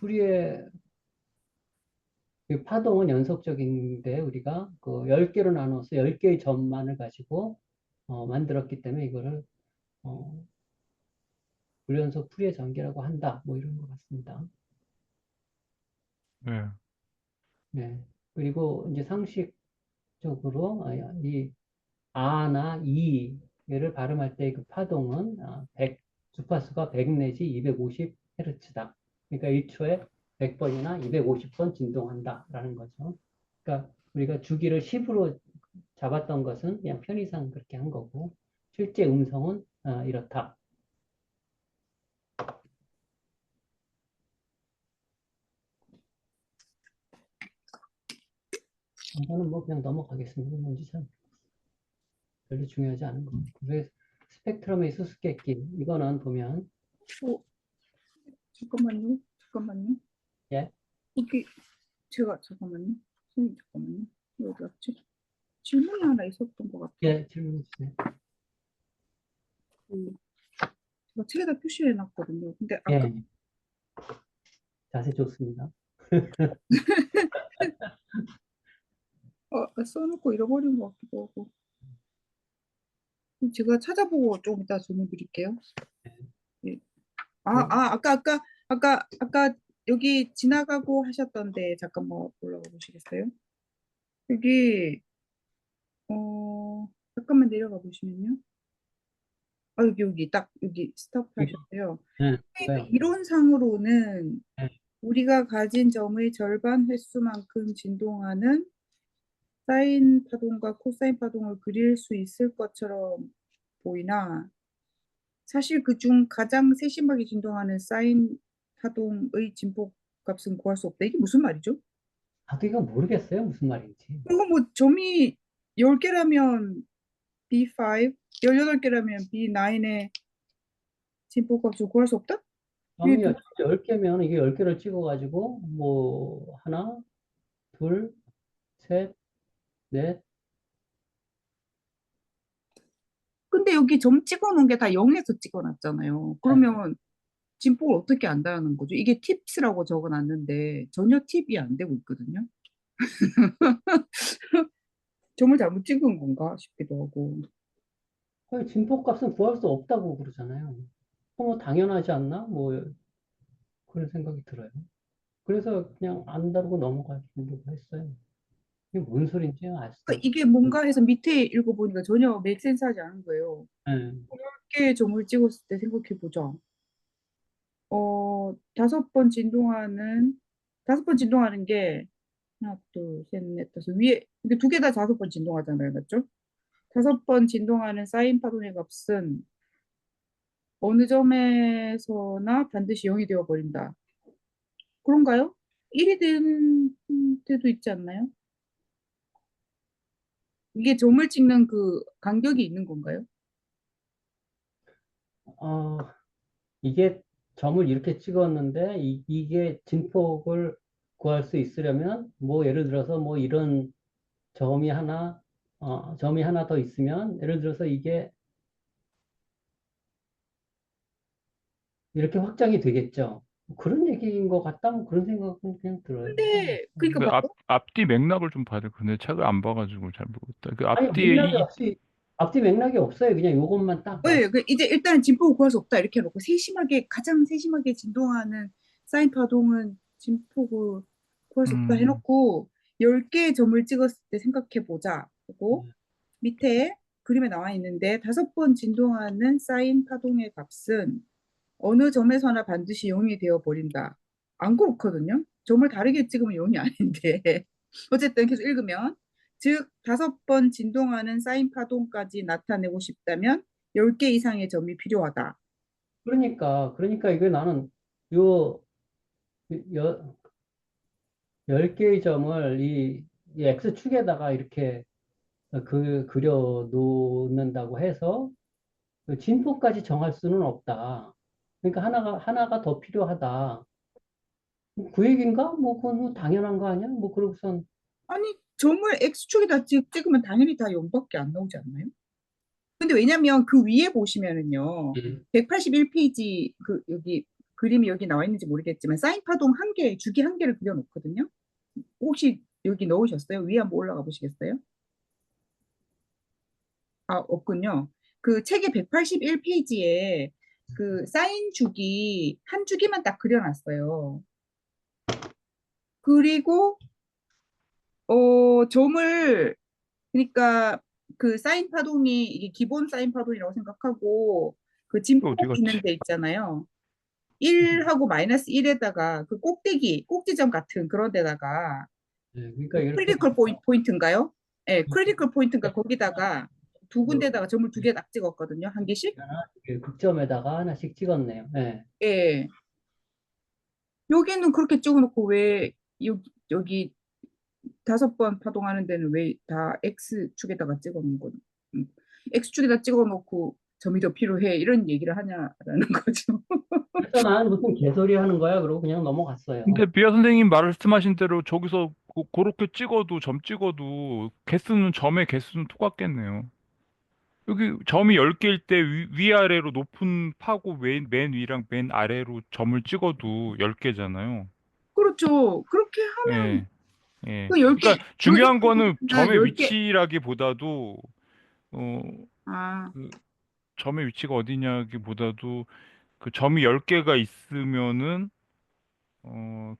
풀이의 그 파동은 연속적인데 우리가 그 10개로 나눠서 10개의 점만을 가지고 만들었기 때문에 이거를 어, 불연속 풀이의 전개라고 한다. 뭐 이런 것 같습니다. 네. 네. 그리고 이제 상식적으로 이 아나 이를 발음할 때 그 파동은 100, 주파수가 100 내지 250Hz다. 그러니까 1초에 100번이나 250번 진동한다라는 거죠. 그러니까 우리가 주기를 10으로 잡았던 것은 그냥 편의상 그렇게 한 거고 실제 음성은 이렇다. 이거는 뭐 그냥 넘어가겠습니다. 뭔지 참 별로 중요하지 않은 것 같고. 그래서 스펙트럼의 수수께끼 이거는 보면 어, 잠깐만요. 예, 이게 잠깐만요. 선생님, 잠깐만요. 이거 어디 갔지? 질문이 하나 있었던 것 같아요. 예, 질문해 주세요. 제가 책에다 표시해 놨거든요. 근데 아까 예, 자세 좋습니다. 써놓고 잃어버린 것 같기도 하고. 제가 찾아보고 좀 이따 질문 드릴게요. 예. 네. 아까 여기 지나가고 하셨던데 잠깐만 올라가 보시겠어요? 여기 잠깐만 내려가 보시면요. 여기 딱 여기 스톱 이거, 하셨어요. 예, 그러니까 이거요. 이론상으로는 예. 우리가 가진 점의 절반 횟수만큼 진동하는 사인 파동과 코사인 파동을 그릴 수 있을 것처럼 보이나 사실 그중 가장 세심하게 진동하는 사인 파동의 진폭 값은 구할 수 없다. 이게 무슨 말이죠? 나도 이거 모르겠어요. 무슨 말인지. 그리고 뭐 점이 10개라면 B5, 18개라면 B9의 진폭 값을 구할 수 없다? 이게 점이 10개면 이게 10개를 찍어가지고 뭐 하나, 둘, 셋, 넷. 근데 여기 점 찍어 놓은 게 다 0에서 찍어 놨잖아요. 그러면 진폭을 어떻게 안다는 거죠? 이게 팁스라고 적어 놨는데 전혀 팁이 안 되고 있거든요. 점을 잘못 찍은 건가 싶기도 하고. 거의 진폭값은 구할 수 없다고 그러잖아요. 뭐 당연하지 않나? 뭐 그런 생각이 들어요. 그래서 그냥 안 다루고 넘어가려고 했어요. 이게 뭔 소린지 알 수가 그러니까 없어요. 이게 뭔가 해서 밑에 읽어보니까 전혀 맥센스 하지 않은 거예요. 예. 이렇게 점을 찍었을 때 생각해 보자. 5번 진동하는 게 하나, 둘, 셋, 넷, 다섯 위에 근데 두 개 다 5번 진동하잖아요, 맞죠? 5번 진동하는 사인 파동의 값은 어느 점에서나 반드시 0이 되어 버린다. 그런가요? 1이 되는 때도 있지 않나요? 이게 점을 찍는 그 간격이 있는 건가요? 어, 이게 점을 이렇게 찍었는데 이게 진폭을 구할 수 있으려면 뭐 예를 들어서 뭐 이런 점이 하나 더 있으면 예를 들어서 이게 이렇게 확장이 되겠죠. 그런 얘기인 것 같다. 뭐 그런 생각은 그냥 들어요. 근데 그러니까 근데 봐. 앞뒤 맥락을 좀 봐야 돼. 근데 책을 안 봐가지고 잘 모르겠다. 그 아니 앞뒤에 맥락이 없이 앞뒤 맥락이 없어요. 그냥 요것만 딱 봐. 네, 이제 일단 진폭을 구할 수 없다 이렇게 해놓고 가장 세심하게 진동하는 사인 파동은 진폭을 구할 수 없다 음, 해놓고 10개의 점을 찍었을 때 생각해 보자 하고 밑에 그림에 나와 있는데 5번 진동하는 사인 파동의 값은 어느 점에서나 반드시 0이 되어 버린다. 안 그렇거든요. 점을 다르게 찍으면 0이 아닌데 어쨌든 계속 읽으면 즉 5번 진동하는 사인 파동까지 나타내고 싶다면 10개 이상의 점이 필요하다. 그러니까 이게 나는 요 여, 10개의 점을 이 X축에다가 이렇게 그려 놓는다고 해서 그 진폭까지 정할 수는 없다. 그러니까 하나가 더 필요하다. 그 얘기인가? 뭐, 그건 뭐 당연한 거 아니야? 뭐, 그러고선, 아니 점을 X축에다 찍으면 당연히 다 0밖에 안 나오지 않나요? 근데 왜냐면 그 위에 보시면은요. 음. 181페이지 그 여기 그림이 여기 나와 있는지 모르겠지만 사인 파동 한 개, 주기 한 개를 그려놓거든요. 혹시 여기 넣으셨어요? 위에 한번 올라가 보시겠어요? 아, 없군요. 그 책의 181페이지에 그 사인 주기 한 주기만 딱 그려놨어요. 그리고 점을 그러니까 그 사인 파동이 이게 기본 사인 파동이라고 생각하고 그 또 어디 진폭 있는 갔지? 데 있잖아요. 1하고 마이너스 1에다가 그 꼭대기, 꼭지점 같은 그런 데다가 네, 그러니까 이렇게 크리티컬 포인트인가요? 네, 크리티컬 포인트인가 거기다가 두 군데다가 점을 두 개 딱 찍었거든요. 한 개씩. 이렇게 극점에다가 하나씩 찍었네요. 네. 예. 여기는 그렇게 찍어놓고 왜 여기 5번 파동하는 데는 왜 다 X축에다가 찍어놓은 거 X축에다 찍어놓고 점이 더 필요해 이런 얘기를 하냐라는 거죠. 그래서 나는 무슨 개소리 하는 거야? 그러고 그냥 넘어갔어요. 근데 비아 선생님 말씀하신 대로 저기서 그렇게 찍어도 점 찍어도 개수는 점의 개수는 똑같겠네요. 여기 점이 10개일 때 위아래로 높은 파고 맨 위랑 맨 아래로 점을 찍어도 10개잖아요. 그렇죠. 그렇게 하면 예, 예. 그 10개, 그러니까 중요한 거는 나 점의 10개. 위치라기보다도 어, 아, 그 점의 위치가 어디냐기보다도 그 점이 10개가 있으면은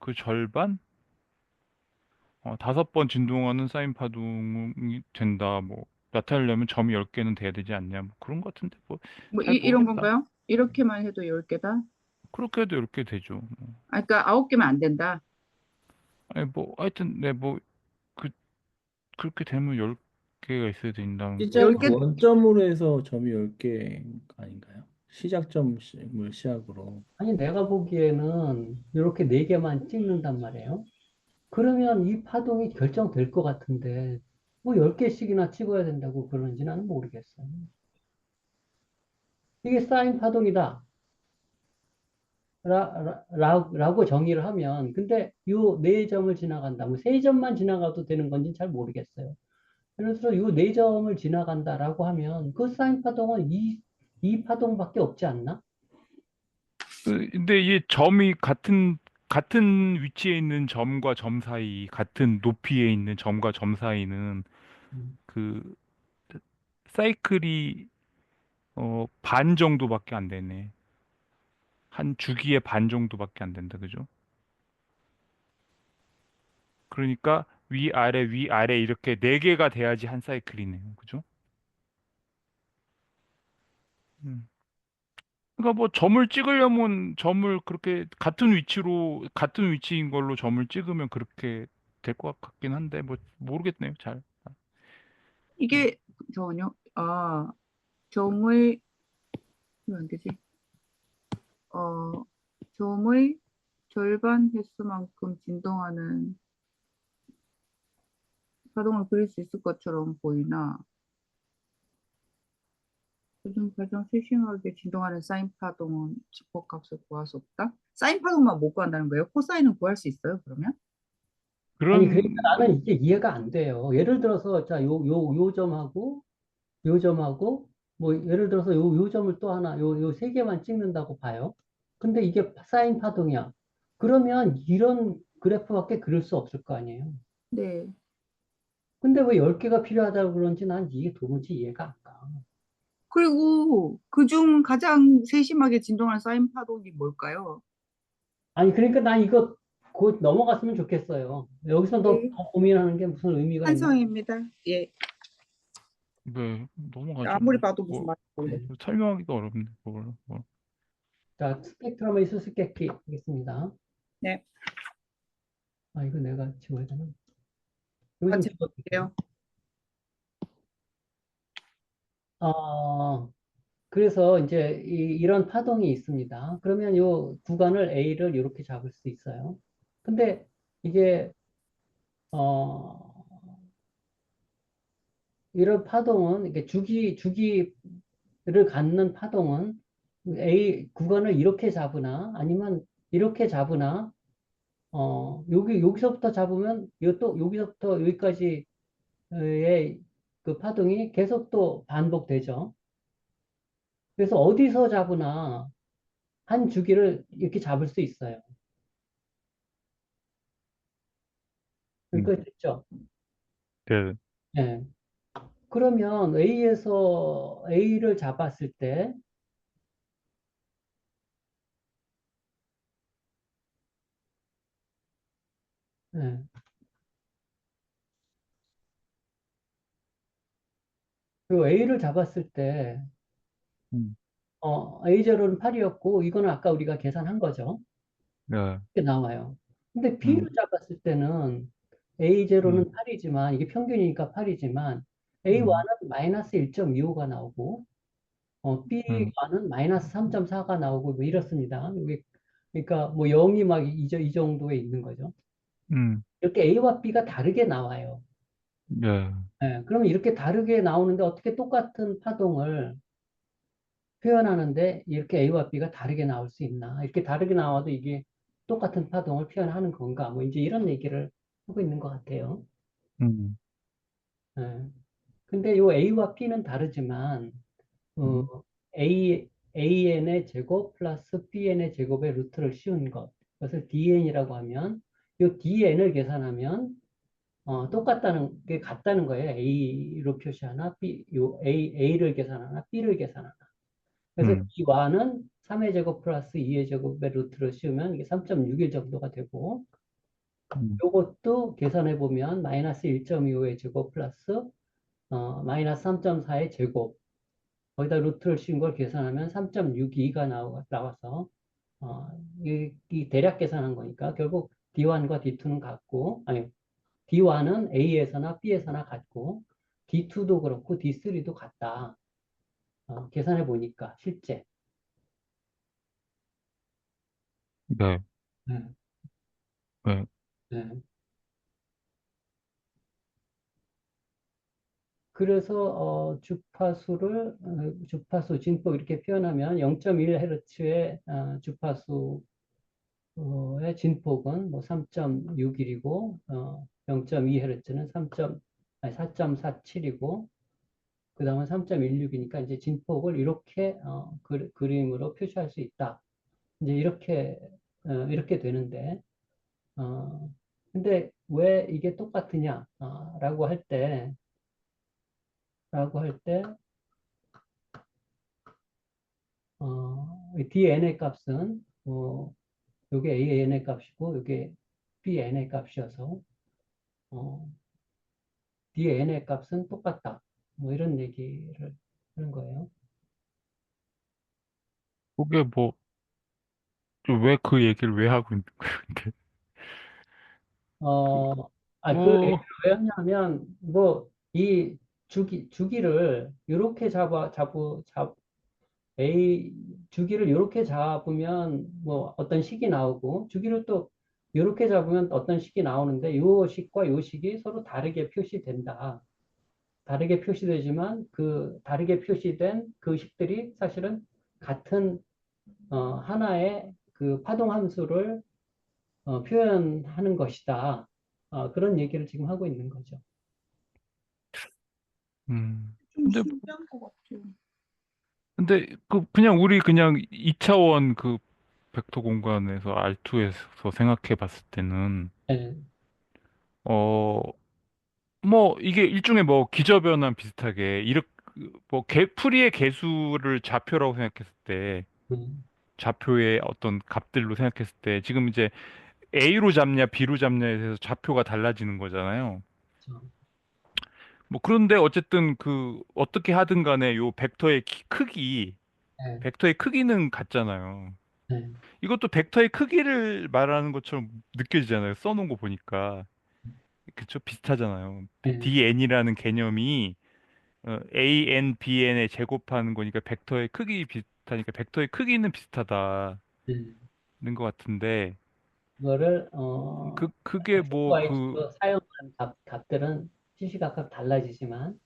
그 절반? 5번 진동하는 사인 파동이 된다. 뭐 나타내려면 점이 10개는 돼야 되지 않냐. 뭐 그런 것 같은데 뭐 뭐 잘 이런 모르겠다. 건가요? 이렇게만 해도 10개다? 그렇게 해도 이렇게 되죠. 아, 그러니까 9개면 안 된다. 아니 뭐 하여튼 네 뭐 그렇게 되면 10개가 있어야 된다는 거. 시작을 10개, 원점으로 해서 점이 10개 아닌가요? 시작점을 시작으로. 아니, 내가 보기에는 이렇게 네 개만 찍는단 말이에요. 그러면 이 파동이 결정될 것 같은데, 뭐 10개씩이나 찍어야 된다고 그러는지 나는 모르겠어요. 이게 사인 파동이다. 라고 정의를 하면, 근데 요 네 점을 지나간다. 뭐 세 점만 지나가도 되는 건지 잘 모르겠어요. 예를 들어 요 네 점을 지나간다라고 하면 그 사인 파동은 이 파동밖에 없지 않나? 근데 이 점이 같은 위치에 있는 점과 점 사이, 같은 높이에 있는 점과 점 사이는 음. 그 사이클이 반 정도밖에 안 되네. 한 주기의 반 정도밖에 안 된다. 그죠? 그러니까 위아래 위아래 이렇게 네 개가 돼야지 한 사이클이네요. 그죠? 음. 그러니까 뭐 점을 찍으려면 점을 그렇게 같은 위치인 걸로 점을 찍으면 그렇게 될 것 같긴 한데 뭐 모르겠네요. 잘. 이게, 저는요, 점의, 안 되지? 어, 점의 절반 횟수만큼 진동하는 파동을 그릴 수 있을 것처럼 보이나, 요즘 가장 세심하게 진동하는 사인 파동은 집합값을 구할 수 없다? 사인 파동만 못 구한다는 거예요? 코사인은 구할 수 있어요, 그러면? 아니, 그러니까 그런 나는 이게 이해가 안 돼요. 예를 들어서, 자, 요 점하고, 요 점하고, 뭐, 예를 들어서 요 점을 또 하나, 요 세 개만 찍는다고 봐요. 근데 이게 사인 파동이야. 그러면 이런 그래프밖에 그릴 수 없을 거 아니에요. 네. 근데 왜 10개가 필요하다고 그런지 난 이게 도무지 이해가 안 가. 그리고 그중 가장 세심하게 진동하는 사인 파동이 뭘까요? 아니, 그러니까 난 이거 곧 넘어갔으면 좋겠어요. 여기서 네. 더 고민하는 게 무슨 의미가 있나? 찬성입니다. 예. 네, 넘어가죠. 아무리 봐도 무슨 뭐, 말인지 네. 모르겠어요. 설명하기가 어렵네. 뭘. 자, 스펙트럼의 수수께끼 하겠습니다. 네. 아, 이거 내가 지워야 되나? 이거 좀 같이 지워볼게요. 볼게요. 그래서 이제 이런 파동이 있습니다. 그러면 이 구간을 A를 이렇게 잡을 수 있어요. 근데 이게, 어, 이런 파동은, 이게 주기를 갖는 파동은 구간을 이렇게 잡으나, 아니면 이렇게 잡으나, 여기서부터 잡으면, 또 여기서부터 여기까지의 그 파동이 계속 또 반복되죠. 그래서 어디서 잡으나 한 주기를 이렇게 잡을 수 있어요. 음. 여기까지 됐죠? 네. 예. 그러면 A에서 A를 잡았을 때, 예. 그 A를 잡았을 때, 음. A0는 8이었고, 이거는 아까 우리가 계산한 거죠. 네. 이렇게 나와요. 근데 B를 음. 잡았을 때는 A0는 음. 8이지만, 이게 평균이니까 8이지만, 음. A1은 마이너스 1.25가 나오고, 음. B와는 마이너스 3.4가 나오고 뭐 이렇습니다. 그러니까 뭐 0이 막 이 정도에 있는 거죠. 음. 이렇게 A와 B가 다르게 나와요. 네. 예, 그러면 이렇게 다르게 나오는데 어떻게 똑같은 파동을 표현하는데 이렇게 A와 B가 다르게 나올 수 있나? 이렇게 다르게 나와도 이게 똑같은 파동을 표현하는 건가? 뭐 이제 이런 얘기를 하고 있는 것 같아요. 음. 예. 근데 요 A와 B는 다르지만 어, 음. AN의 제곱 플러스 BN의 제곱의 루트를 씌운 것. 그것을 DN이라고 하면, 이 DN을 계산하면, 똑같다는 게 같다는 거예요. A로 표시하나, A를 계산하나, B를 계산하나. 그래서 음. B와는 3의 제곱 플러스 2의 제곱의 루트를 씌우면 이게 3.61 정도가 되고, 음. 요것도 계산해 보면 마이너스 1.25의 제곱 플러스 마이너스 3.4의 제곱 거기다 루트를 씌운 걸 계산하면 3.62가 나와서 어, 이 대략 계산한 거니까 결국 D1과 D2는 같고 아니 D1은 A에서나 B에서나 같고 D2도 그렇고 D3도 같다. 계산해 보니까 실제. 네. 네, 네. 네. 그래서 주파수 진폭 이렇게 표현하면 0.1Hz의 주파수 의 진폭은 뭐 3.61이고 0.2Hz는 4.47이고 그 다음은 3.16이니까 이제 진폭을 이렇게 그림으로 표시할 수 있다. 이제 이렇게 되는데 근데 왜 이게 똑같으냐 라고 할 때 DN의 값은 요게 AN의 값이고 요게 BN의 값이어서 어, DN의 값은 똑같다. 뭐 이런 얘기를 하는 거예요. 그게 뭐, 왜 그 얘기를 왜 하고 있는 거예요, 근데? 어, 그 얘기를 뭐, 왜 하냐면, 뭐, 이 주기를 이렇게 A, 주기를 이렇게 잡으면 뭐 어떤 식이 나오고, 주기를 또 이렇게 잡으면 어떤 식이 나오는데, 요 식과 요 식이 서로 다르게 표시된다. 다르게 표시되지만, 그 다르게 표시된 그 식들이 사실은 같은 하나의 그 파동 함수를 표현하는 것이다. 그런 얘기를 지금 하고 있는 거죠. 좀 근데, 신기한 것 같아요. 그냥 우리 그냥 2차원 그 벡터 공간에서 R2에서 생각해 봤을 때는, 네, 어, 뭐, 이게 일종의 뭐 기저변환 비슷하게, 뭐, 풀이의 개수를 좌표라고 생각했을 때, 음, 좌표의 어떤 값들로 생각했을 때, 지금 이제 A로 잡냐, B로 잡냐에 대해서 좌표가 달라지는 거잖아요. 그렇죠. 뭐, 그런데 어쨌든 어떻게 하든 간에 요 네, 벡터의 크기는 같잖아요. 네, 이것도 벡터의 크기를 말하는 것처럼 느껴지잖아요. 써놓은 거 보니까. 그쵸? 비슷하잖아요. 네, DN이라는 개념이 AN, BN에 제곱하는 거니까 벡터의 크기 비슷하니까 벡터의 크기는 비슷하다는 네. 것 같은데 그거를 그게 뭐 X와 Y축으로 사용한 값들은 시시각각 달라지지만,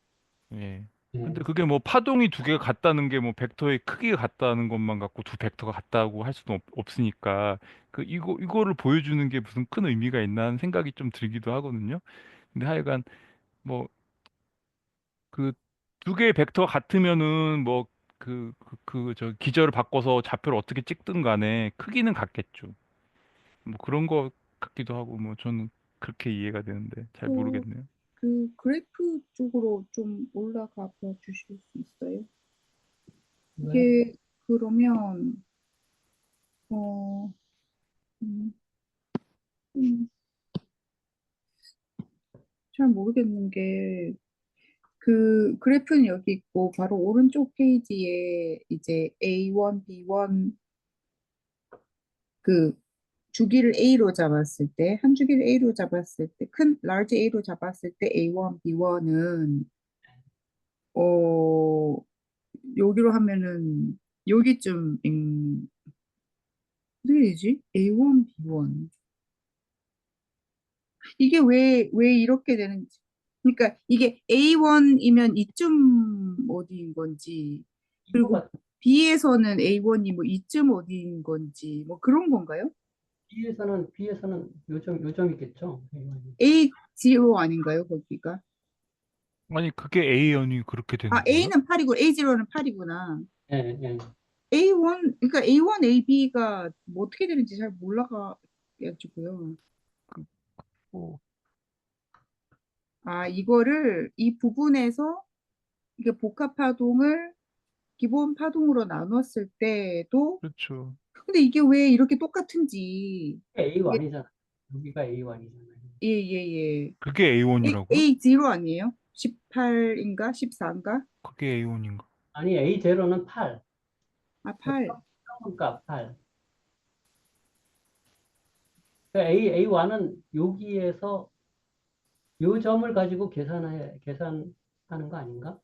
예. 네, 근데 그게 뭐 파동이 두 개가 같다는 게 뭐 벡터의 크기가 같다는 것만 갖고 두 벡터가 같다고 할 수는 없으니까 이거를 보여주는 게 무슨 큰 의미가 있나 하는 생각이 좀 들기도 하거든요. 근데 하여간 뭐 그 두 개의 벡터가 같으면은 뭐 저 기저를 바꿔서 좌표를 어떻게 찍든 간에 크기는 같겠죠. 뭐 그런 거 같기도 하고 뭐 저는 그렇게 이해가 되는데 잘 또 모르겠네요. 그 그래프 쪽으로 좀 올라가 봐 주실 수 있어요? 왜? 이게 그러면 어, 음, 음, 잘 모르겠는 게 그 그래프는 여기 있고 바로 오른쪽 페이지에 이제 A1, B1 그 주기를 A로 잡았을 때, 한 주기를 A로 잡았을 때, 큰 large A로 잡았을 때 A1, B1은 여기로 하면은 여기쯤 어떻게 되지? A1, B1 이게 왜 이렇게 되는지. 그러니까 이게 A1이면 이쯤 어디인 건지, 이거 그리고 같은 B에서는 A1이 뭐 이쯤 어디인 건지, 뭐 그런 건가요? B에서는 요점이겠죠. A0 아닌가요, 거기가? 아니 그게 A연이 그렇게 아, 되는 거예요? A는 8이고 A0는 8이구나. 예, 예. A1, 그러니까 A1, AB가 뭐 어떻게 되는지 잘 몰라가지고요. 어, 아, 이거를 이 부분에서 이게 복합 파동을 기본 파동으로 나눴을 때도 그렇죠. 근데 이게 왜 이렇게 똑같은지 이게 A1이잖아. 여기가 A1이잖아요. 예예예 그게 A1이라고요? A0 아니에요? 18인가 14인가? 그게 A1인가? 아니, A0는 8. 아 8. 평균값 8. A1은 여기에서 요 점을 가지고 계산하는 거 아닌가?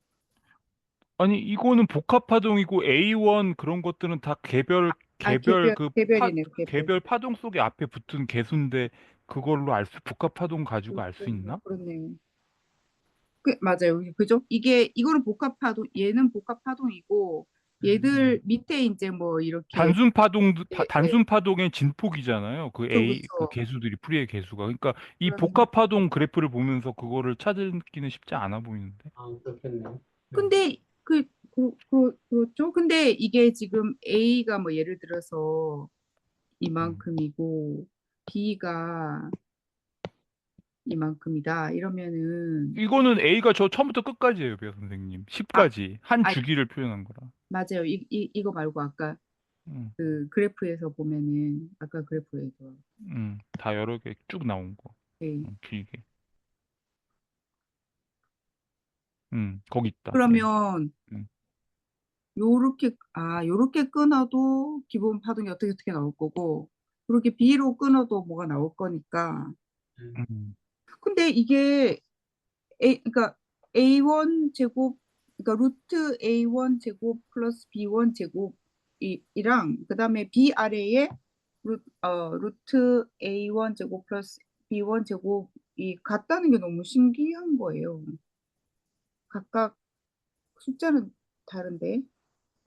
아니 이거는 복합파동이고 A1 그런 것들은 다 아 개별이네요 개별. 개별 파동 속에 앞에 붙은 개수인데 그걸로 복합파동 가지고 알 수 그렇네요. 있나? 그렇네요. 맞아요. 그죠? 이거는 복합 파동, 얘는 복합 파동이고 얘들 밑에 이제 뭐 이렇게 예, 예, 단순 파동의 진폭이잖아요. 그 그쵸, A 그 그쵸. 개수들이 풀이의 개수가. 그러니까 이 그러네요. 복합 파동 그래프를 보면서 그거를 찾기는 쉽지 않아 보이는데. 아, 그렇겠네요. 네. 근데 그렇죠. 근데 이게 지금 A가 뭐 예를 들어서 음. 이만큼이고 B가 이만큼이다 이러면은 이거는 A가 저 처음부터 끝까지예요, 배우 선생님. 아, 10까지 한 아 주기를 표현한 거라. 맞아요. 이거 말고 아까 음, 그 그래프에서 보면은 아까 그래프에서 다 여러 개 쭉 나온 거. 예. 길게. 거기 있다. A. 그러면 음, 요렇게 끊어도 기본 파동이 어떻게 나올 거고, 그렇게 B로 끊어도 뭐가 나올 거니까. 네. 음, 근데 이게 그러니까 A1 제곱, 그러니까 루트 A1 제곱 플러스 B1 제곱이랑 그다음에 B 아래에 루트 A1 제곱 플러스 B1 제곱이 같다는 게 너무 신기한 거예요. 각각 숫자는 다른데.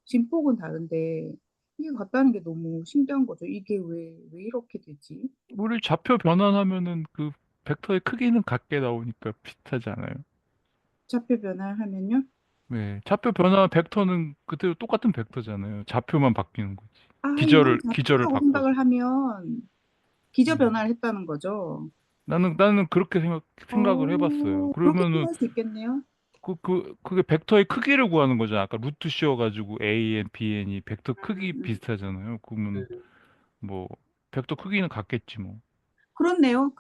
진폭은 다른데 이게 같다는 게 너무 신기한 거죠. 이게 왜 이렇게 되지? 우리 좌표 변환하면은 그 벡터의 크기는 같게 나오니까 비슷하지 않아요? 좌표 변화하면요? 네, 좌표 변화 벡터는 그대로 똑같은 벡터잖아요. 좌표만 바뀌는 거지. 아, 이걸 기저를 좌표라고 바꿔서. 생각을 하면 기저 음. 변화를 했다는 거죠. 나는 그렇게 생각을 해봤어요. 그렇게 그러면은 생각할 수 있겠네요. 그게 벡터의 크기를 구하는 거잖아. 아까 루트 씌워가지고 AN, BN이 벡터 크기 음. 비슷하잖아요. 그러면 네. 뭐 벡터 크기는 같겠지 뭐. 그렇네요. 예,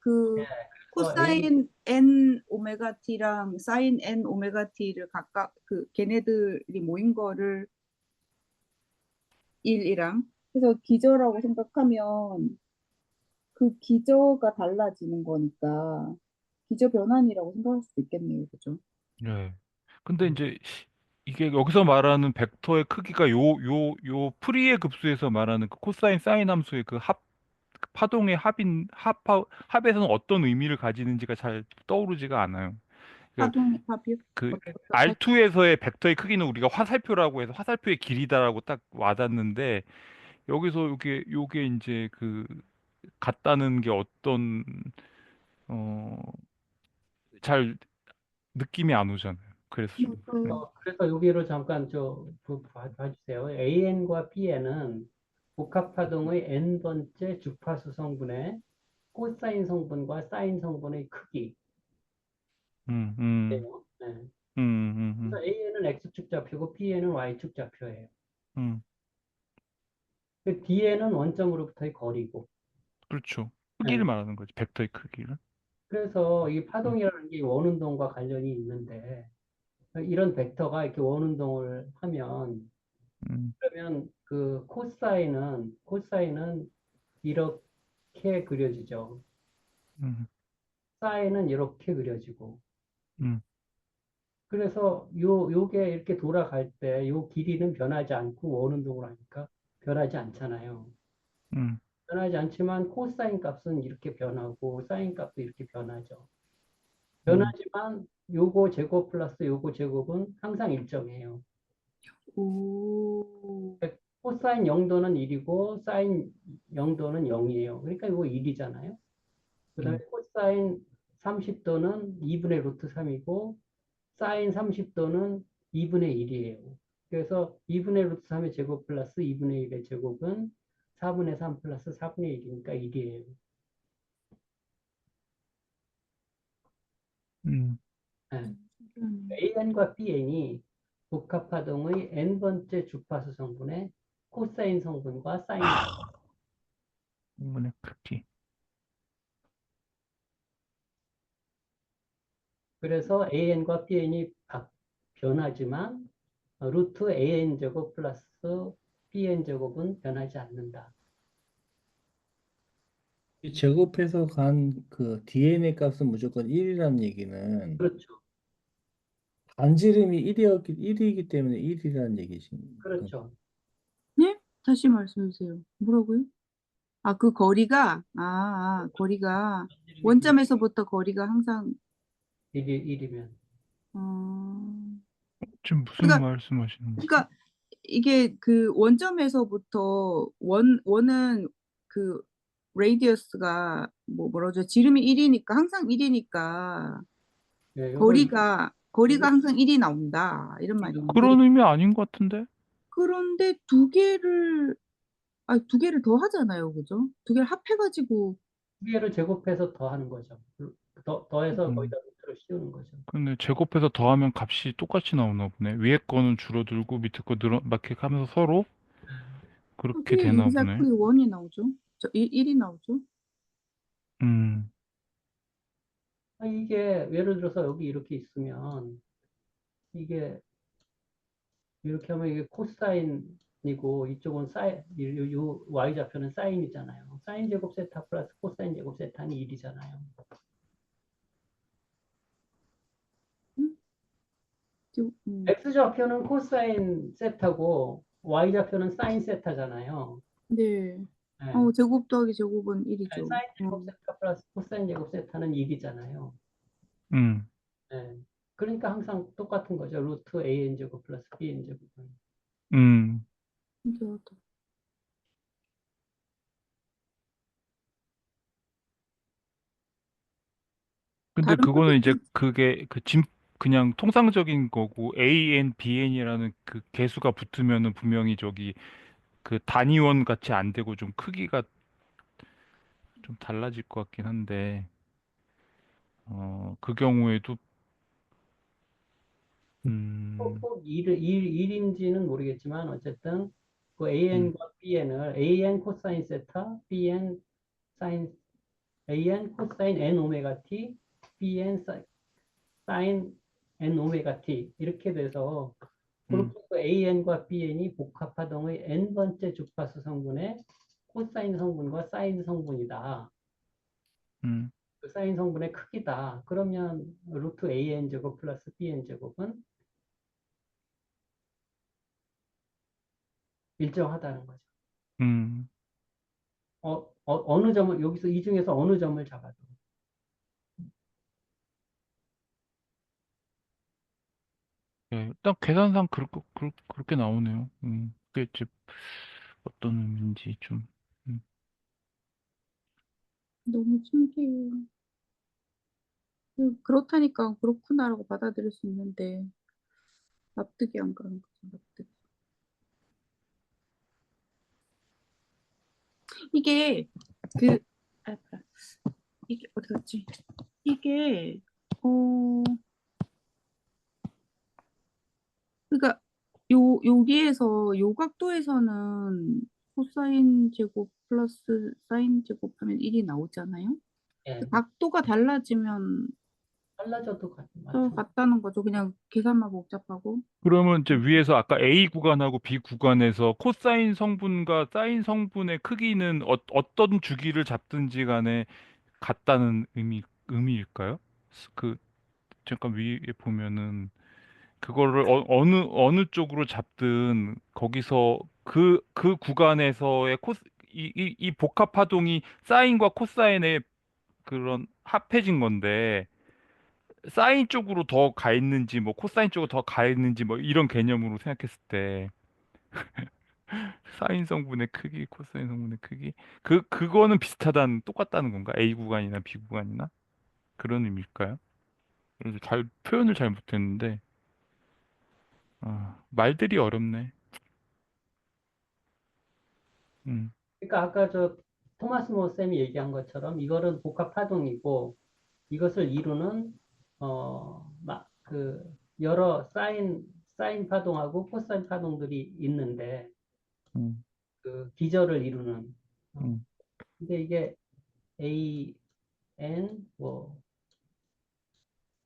그래서 코사인 n 오메가 t랑 사인 n 오메가 t를 각각 걔네들이 모인 거를 1이랑 그래서 기저라고 생각하면 그 기저가 달라지는 거니까 기저 변환이라고 생각할 수도 있겠네요. 그죠? 네. 근데 이제 이게 여기서 말하는 벡터의 크기가 요 프리의 급수에서 말하는 그 코사인 사인 함수의 그 파동의 합에서는 어떤 의미를 가지는지가 잘 떠오르지가 않아요. 그러니까 합이 그 어떤 할 R2에서의 벡터의 크기는 우리가 화살표라고 해서 화살표의 길이다라고 딱 와닿는데 여기서 요게 이제 그 같다는 게 어 잘 느낌이 안 오잖아요. 그래서 좀 맞아요. 그래서 여기로 잠깐 봐주세요. AN과 BN은 복합파동의 n번째 주파수 성분의 코사인 성분과 사인 성분의 크기예요. 음, 음, 네. 음, 음, 그래서 음, AN은 X축 좌표고 BN은 Y축 좌표예요. 음. 그 DN은 원점으로부터의 거리고. 그렇죠. 네. 크기를 말하는 거지. 벡터의 크기를. 그래서 이 음, 파동이라는 게 원운동과 관련이 있는데 이런 벡터가 이렇게 원운동을 하면 음, 그러면 그 코사인은 이렇게 그려지죠. 음, 사인은 이렇게 그려지고. 음, 그래서 요게 이렇게 돌아갈 때 요 길이는 변하지 않고 원운동을 하니까 변하지 않잖아요. 음, 변하지 않지만 코사인 값은 이렇게 변하고 사인 값도 이렇게 변하죠. 음, 변하지만 요거 제곱 플러스 요거 제곱은 항상 일정해요. 오, 코사인 0도는 1이고 사인 0도는 0이에요. 그러니까 이거 1이잖아요. 그다음에 음. 코사인 30도는 2분의 루트 3이고 사인 30도는 2분의 1이에요. 그래서 2분의 루트 3의 제곱 플러스 2분의 1의 제곱은 4분의 3 플러스 4분의 1이니까 1이에요. 음. 신기하네. AN과 BN이 복합파동의 n번째 주파수 성분의 코사인 성분과 사인. 성분의 크기. 그래서 AN과 BN이 변하지만 루트 AN 제곱 플러스 BN 제곱은 변하지 않는다. 이 제곱해서 간 그 DNA 값은 무조건 1이라는 얘기는 그렇죠. 반지름이 1이기 때문에 1이라는 얘기신 거. 그렇죠. 네? 다시 말씀해 주세요. 뭐라고요? 아, 그 거리가, 거리가, 원점에서부터 거리가 항상, 1이면. 어, 지금 무슨 그러니까, 말씀하시는 거죠? 그러니까, 이게 그 원점에서부터 원은 그 레이디어스가 뭐라죠? 지름이 1이니까 항상 1이니까 네, 거리가 이거 항상 1이 나온다. 이런 말인데 그런 의미 아닌 것 같은데? 그런데 두 개를 더 하잖아요. 그죠? 두 개를 합해가지고 두 개를 제곱해서 더하는 거죠. 더해서 음. 거기다 루트를 씌우는 거죠. 근데 제곱해서 더하면 값이 똑같이 나오나 보네. 위에 거는 줄어들고 밑에 거 막 이렇게 하면서 서로 그렇게 그게 되나 보네. exactly 1이 나오죠. 1이 나오죠. 음, 이게 예를 들어서 여기 이렇게 있으면 이게 이렇게 하면 이게 코사인이고 이쪽은 요 y좌표는 사인이잖아요. 사인 제곱 세타 플러스 코사인 제곱 세타는 1이잖아요. 음? 음. x좌표는 코사인 세타고 y좌표는 사인 세타잖아요. 네. 네. 제곱 더하기 제곱은 네, 1이죠. 사인 제곱 세타 플러스 코사인 제곱 세타는 1이잖아요. 음, 네. 그러니까 항상 똑같은 거죠. 루트 an 제곱 플러스 bn 제곱은. 음. 신기하다. 근데 다른 그거는 이제 파동은 그게 그냥 통상적인 거고 AN, BN이라는 그 개수가 붙으면은 분명히 저기 그 단위원 같이 안 되고 좀 크기가 좀 달라질 것 같긴 한데 그 경우에도 음, 꼭 1인지는 모르겠지만 어쨌든 그 음, an과 bn을 an 코사인 세타, bn 사인 an 코사인 n 오메가 t, bn 사인 n 오메가 t 이렇게 돼서 그렇게 음, 그 an과 bn이 복합파동의 n번째 주파수 성분의 코사인 성분과 사인 성분이다. 음, 그 사인 성분의 크기다. 그러면 루트 an 제곱 플러스 bn 제곱은 일정하다는 거죠. 음. 어느 점을, 여기서 이 중에서 어느 점을 잡아도. 예, 일단 계산상 그렇게 나오네요. 그게 이제 어떤 의미인지 좀. 음. 너무 신기해요. 그렇다니까 그렇구나라고 받아들일 수 있는데 납득이 안 가는 거죠. 납득. 이게 그 아, 이게 어디 갔지? 이게 어 그러니까 여기에서 요 각도에서는 코사인 제곱 플러스 사인 제곱하면 1이 나오잖아요. 예, 각도가 달라지면 달라져도 또 맞죠. 같다는 거죠. 그냥 계산만 복잡하고. 그러면 이제 위에서 아까 A 구간하고 B 구간에서 코사인 성분과 사인 성분의 크기는 어떤 주기를 잡든지 간에 같다는 의미일까요? 그 잠깐 위에 보면은 그거를 어느 쪽으로 잡든 거기서 그 구간에서의 이 복합 파동이 사인과 코사인의 그런 합해진 건데 사인 쪽으로 더 가 있는지 뭐 코사인 쪽으로 더 가 있는지 뭐 이런 개념으로 생각했을 때 사인 성분의 크기, 코사인 성분의 크기 그거는 똑같다는 건가? A 구간이나 B 구간이나 그런 의미일까요? 그래서 잘 표현을 잘 못했는데 말들이 어렵네. 음, 그러니까 아까 저 토마스 모 쌤이 얘기한 것처럼 이거는 복합 파동이고 이것을 이루는 그 여러 사인 파동하고 코사인 파동들이 있는데 음, 그 기저를 이루는 음. 근데 이게 A N 뭐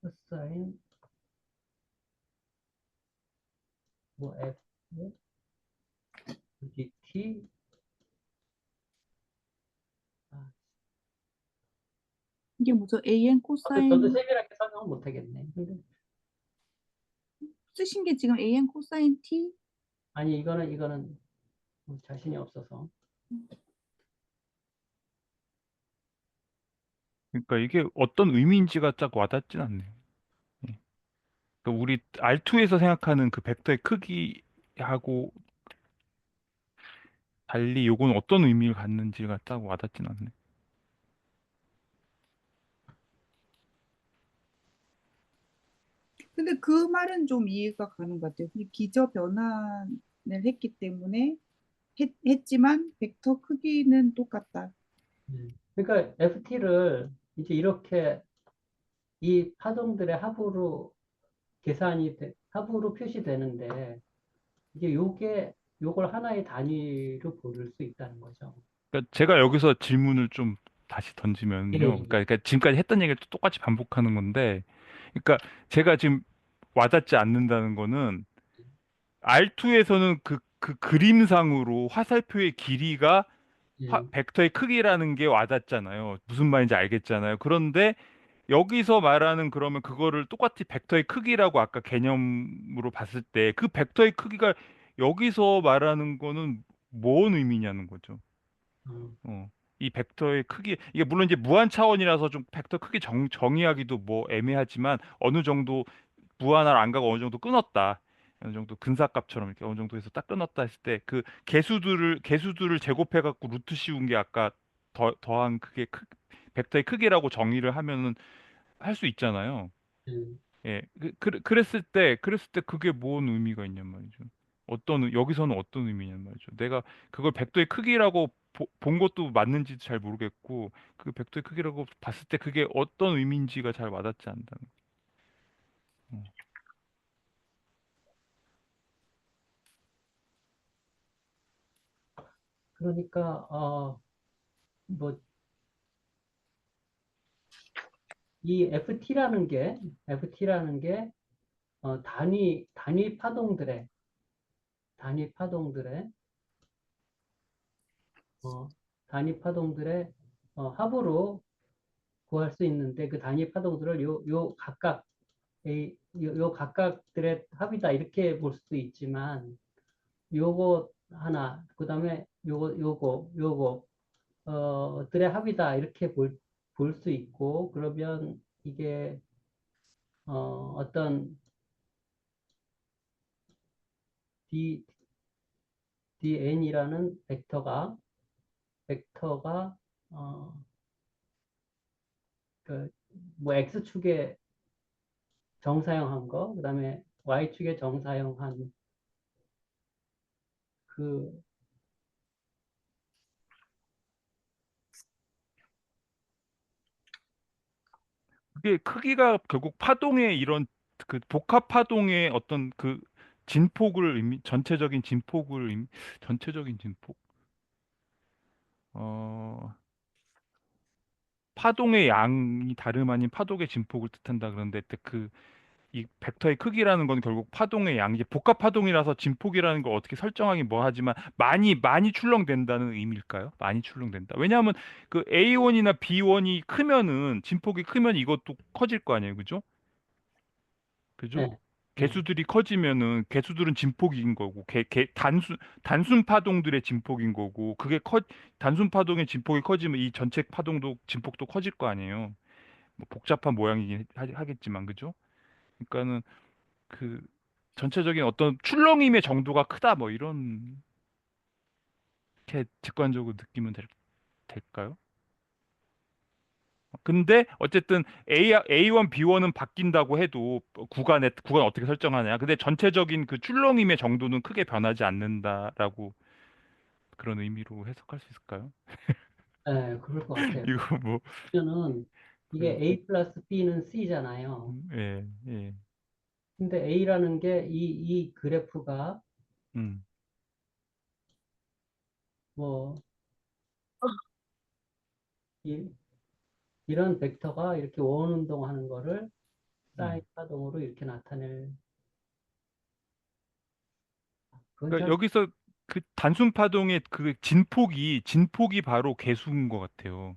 코사인 뭐 F G T 아, 이게 뭐죠? AN 저도 코사인 세밀하게 설명을 못 하겠네. 근데 쓰신 게 지금 AN 코사인 T? 아니 이거는 뭐 자신이 없어서 그러니까 이게 어떤 의미인지가 딱 와닿진 않네요. 예. 그러니까 우리 R2에서 생각하는 그 벡터의 크기하고 달리 요건 어떤 의미를 갖는지가 딱 와닿진 않네. 근데 그 말은 좀 이해가 가는 것 같아요. 그냥 기저 변환을 했기 때문에 했지만 벡터 크기는 똑같다. 그러니까 FT를 이제 이렇게 이 파동들의 합으로 표시되는데 이제 요걸 하나의 단위로 부를 수 있다는 거죠. 그러니까 제가 여기서 질문을 좀 다시 예, 던지면요. 예. 그러니까 지금까지 했던 얘기를 또 똑같이 반복하는 건데, 그러니까 제가 지금 와닿지 않는다는 거는 R2에서는 그 그림상으로 화살표의 길이가 예. 벡터의 크기라는 게 와닿잖아요. 무슨 말인지 알겠잖아요. 그런데 여기서 말하는 그러면 그거를 똑같이 벡터의 크기라고 아까 개념으로 봤을 때 그 벡터의 크기가 여기서 말하는 거는 뭔 의미냐는 거죠. 음, 어. 이 벡터의 크기 이게 물론 이제 무한 차원이라서 좀 벡터 크기 정의하기도 뭐 애매하지만 어느 정도 무한을 안 가고 어느 정도 끊었다. 어느 정도 근사값처럼 이렇게 어느 정도 해서 딱 끊었다 했을 때 그 개수들을 제곱해 갖고 루트 씌운 게 아까 더한 그게 벡터의 크기라고 정의를 하면은 할 수 있잖아요. 예. 예. 그랬을 때 그게 뭔 의미가 있냔 말이죠. 여기서는 어떤 의미냔 말이죠. 내가 그걸 백도의 크기라고 본 것도 맞는지도 잘 모르겠고, 그 백도의 크기라고 봤을 때 그게 어떤 의미인지가 잘 와닿지 않는다는 거. 그러니까 뭐 이 FT라는 게 단위 파동들의 어, 단위 파동들의 합으로 구할 수 있는데 그 단위 파동들을 요 각각들의 합이다 이렇게 볼 수도 있지만 요거 하나 그다음에 요거 들의 합이다 이렇게 볼 수 있고 그러면 이게 어떤 D, DN이라는 벡터가 어, 그 뭐 X축에 정사형한 거, 그다음에 Y축에 정사형한 그 그게 크기가 결국 파동의 이런 그 복합 파동의 어떤 그 진폭을 전체적인 진폭을 전체적인 진폭 어 파동의 양이 다름 아닌 파동의 진폭을 뜻한다 그런데 그 이 벡터의 크기라는 건 결국 파동의 양, 이게 복합 파동이라서 진폭이라는 걸 어떻게 설정하기 뭐 하지만 많이 출렁된다는 의미일까요? 많이 출렁된다. 왜냐하면 그 A1이나 B1이 크면은 진폭이 크면 이것도 커질 거 아니에요, 그죠? 그죠? 네, 네, 개수들이 커지면은 개수들은 진폭인 거고 단순 파동들의 진폭인 거고 단순 파동의 진폭이 커지면 이 전체 파동도 진폭도 커질 거 아니에요. 뭐 복잡한 모양이긴 하겠지만 그죠? 그러니까는 그 전체적인 어떤 출렁임의 정도가 크다 뭐 이런 게 직관적으로 느끼면 될까요? 근데 어쨌든 A1, B1은 바뀐다고 해도 구간 어떻게 설정하냐. 근데 전체적인 그 출렁임의 정도는 크게 변하지 않는다라고 그런 의미로 해석할 수 있을까요? 네, 그럴 것 같아요. 이거 뭐 그러면은 이게 그, A 플러스 B는 C잖아요. 예, 예. 근데 A라는 게 이 그래프가 음. 뭐 이, 이런 벡터가 이렇게 원운동하는 거를 사인 음. 파동으로 이렇게 나타낼 그건 그러니까 잘 여기서 그 단순 파동의 그 진폭이 바로 개수인 것 같아요.